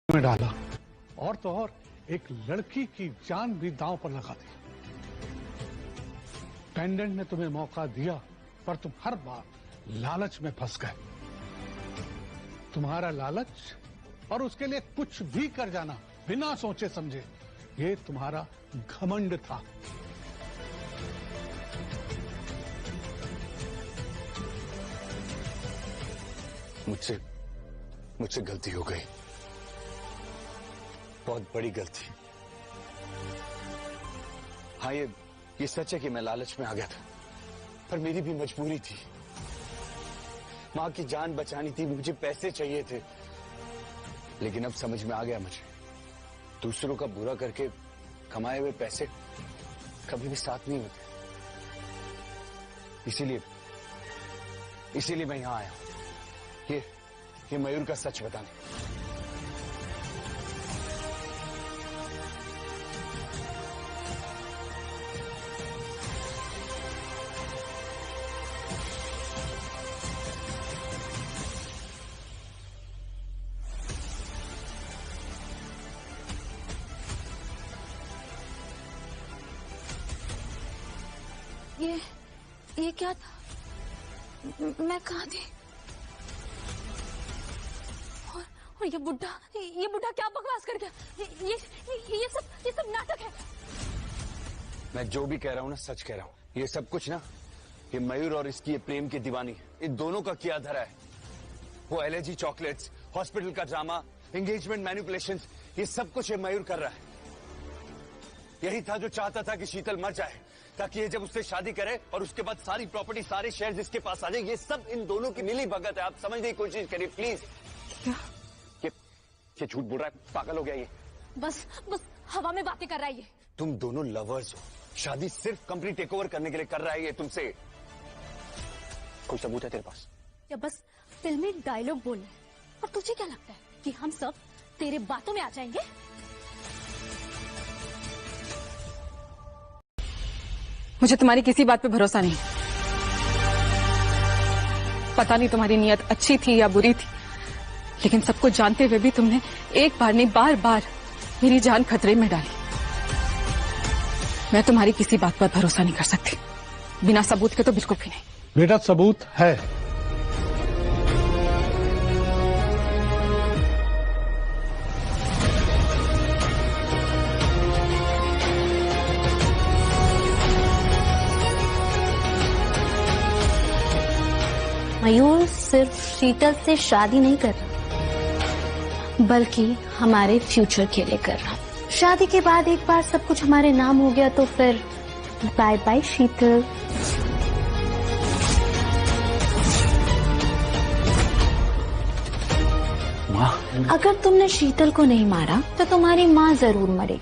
में डाला और तो और एक लड़की की जान भी दांव पर लगा दी। पेंडेंट ने तुम्हें मौका दिया, पर तुम हर बार लालच में फंस गए। तुम्हारा लालच और उसके लिए कुछ भी कर जाना बिना सोचे समझे, ये तुम्हारा घमंड था। मुझसे गलती हो गई, बहुत बड़ी गलती। हाँ, ये सच है कि मैं लालच में आ गया था, पर मेरी भी मजबूरी थी। मां की जान बचानी थी, मुझे पैसे चाहिए थे। लेकिन अब समझ में आ गया मुझे, दूसरों का बुरा करके कमाए हुए पैसे कभी भी साथ नहीं होते। इसीलिए मैं यहां आया हूं, ये मयूर का सच बताने। ये क्या था? मैं कहाँ थी? और ये बुढ़ा क्या बकवास कर गया? ये सब नाटक है। मैं जो भी कह रहा हूँ ना, सच कह रहा हूँ। ये सब कुछ ना, ये मयूर और इसकी ये प्रेम की दीवानी, इन दोनों का किया धरा है। वो एलर्जी चॉकलेट्स, हॉस्पिटल का ड्रामा, एंगेजमेंट मैनिपुलेशंस, ये सब कुछ ये मयूर कर रहा है। यही था जो चाहता था कि शीतल मर जाए, ताकि ये जब उससे शादी करे और उसके बाद सारी प्रॉपर्टी, सारे शेयर्स इसके पास आ जाए। ये सब इन दोनों की मिली भगत है। आप समझने की कोशिश करिए प्लीज। क्या? ये झूठ बोल रहा है, पागल हो गया ये। बस हवा में बातें कर रहा है ये। तुम दोनों लवर्स हो, शादी सिर्फ कंपनी टेक ओवर करने के लिए कर रहा है ये तुमसे। कोई सबूत है तेरे पास? या बस फिल्मी डायलॉग बोलने? और तुझे क्या लगता है कि हम सब तेरे बातों में आ जाएंगे? मुझे तुम्हारी किसी बात पे भरोसा नहीं। पता नहीं तुम्हारी नीयत अच्छी थी या बुरी थी, लेकिन सब कुछ जानते हुए भी तुमने एक बार नहीं बार मेरी जान खतरे में डाली। मैं तुम्हारी किसी बात पर भरोसा नहीं कर सकती, बिना सबूत के तो बिल्कुल भी नहीं। बेटा सबूत है। मयूर सिर्फ शीतल से शादी नहीं कर रहा, बल्कि हमारे फ्यूचर के लिए कर रहा। शादी के बाद एक बार सब कुछ हमारे नाम हो गया तो फिर बाय बाय शीतल। माँ, अगर तुमने शीतल को नहीं मारा तो तुम्हारी माँ जरूर मरेगी।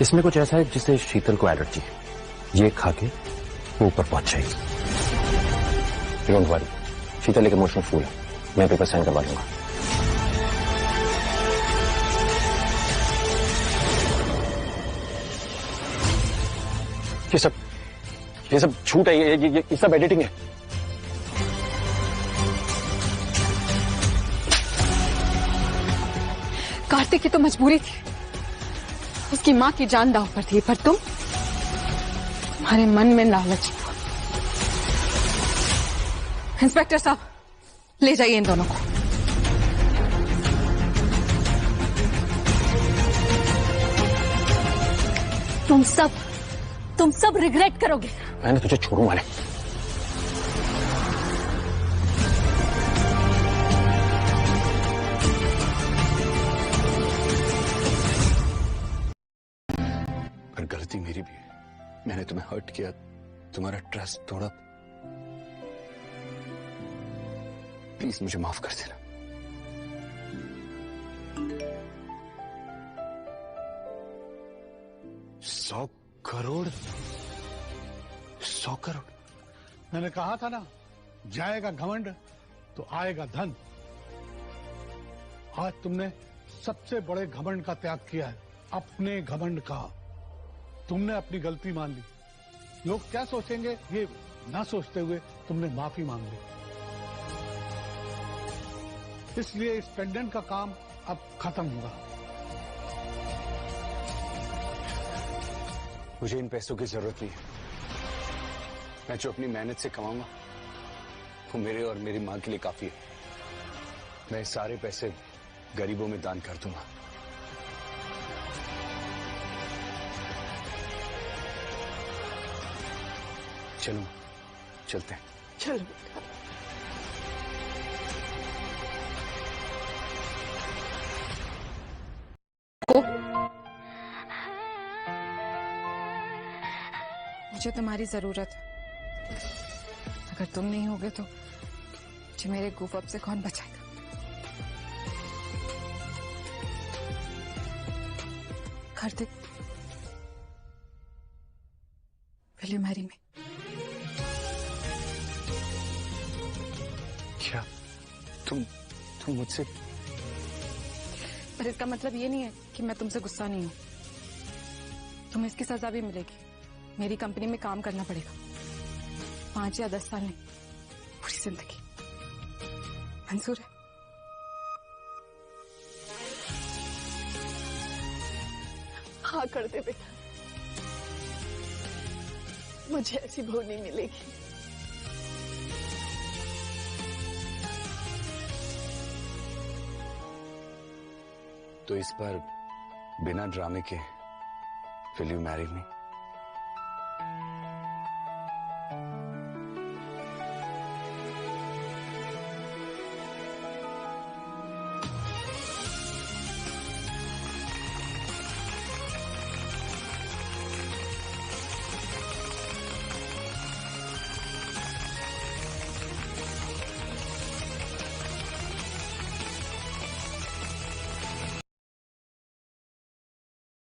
इसमें कुछ ऐसा है जिससे शीतल को एलर्जी है। ये खा के वो ऊपर पहुंच जाएगी। डोंट वरी, शीतल एक इमोशनल फूल है, मैं पेपर साइन करवा लूंगा। ये सब झूठ है, ये सब एडिटिंग है। कार्तिक की तो मजबूरी थी, उसकी मां की जान दांव पर थी, पर तुम्हारे मन में लालच था। इंस्पेक्टर साहब, ले जाइए इन दोनों को। तुम सब रिग्रेट करोगे। मैंने तुझे छोड़ूंगा नहीं। पर गलती मेरी भी है। मैंने तुम्हें हर्ट किया, तुम्हारा ट्रस्ट तोड़ा। प्लीज मुझे माफ कर देना। $100 करोड़। मैंने कहा था ना, जाएगा घमंड तो आएगा धन। आज तुमने सबसे बड़े घमंड का त्याग किया है, अपने घमंड का। तुमने अपनी गलती मान ली। लोग क्या सोचेंगे ये ना सोचते हुए तुमने माफी मांग ली। इसलिए इस पेंडेंट का काम अब खत्म हुआ। मुझे इन पैसों की जरूरत नहीं है। मैं जो अपनी मेहनत से कमाऊंगा वो मेरे और मेरी मां के लिए काफी है। मैं सारे पैसे गरीबों में दान कर दूंगा। चलो चलते हैं। चलो बेटा। मुझे तुम्हारी जरूरत है। अगर तुम नहीं होगे तो मुझे मेरे गुफ अप से कौन बचाएगा? Kartik, will you marry me? क्या तुम मुझसे? पर इसका मतलब ये नहीं है कि मैं तुमसे गुस्सा नहीं हूं। तुम्हें इसकी सजा भी मिलेगी। मेरी कंपनी में काम करना पड़ेगा। 5 या 10 साल नहीं, पूरी जिंदगी। मंजूर है? हाँ कर दे बेटा, मुझे ऐसी बहू नहीं मिलेगी। तो इस बार बिना ड्रामे के विल यू मैरी मी?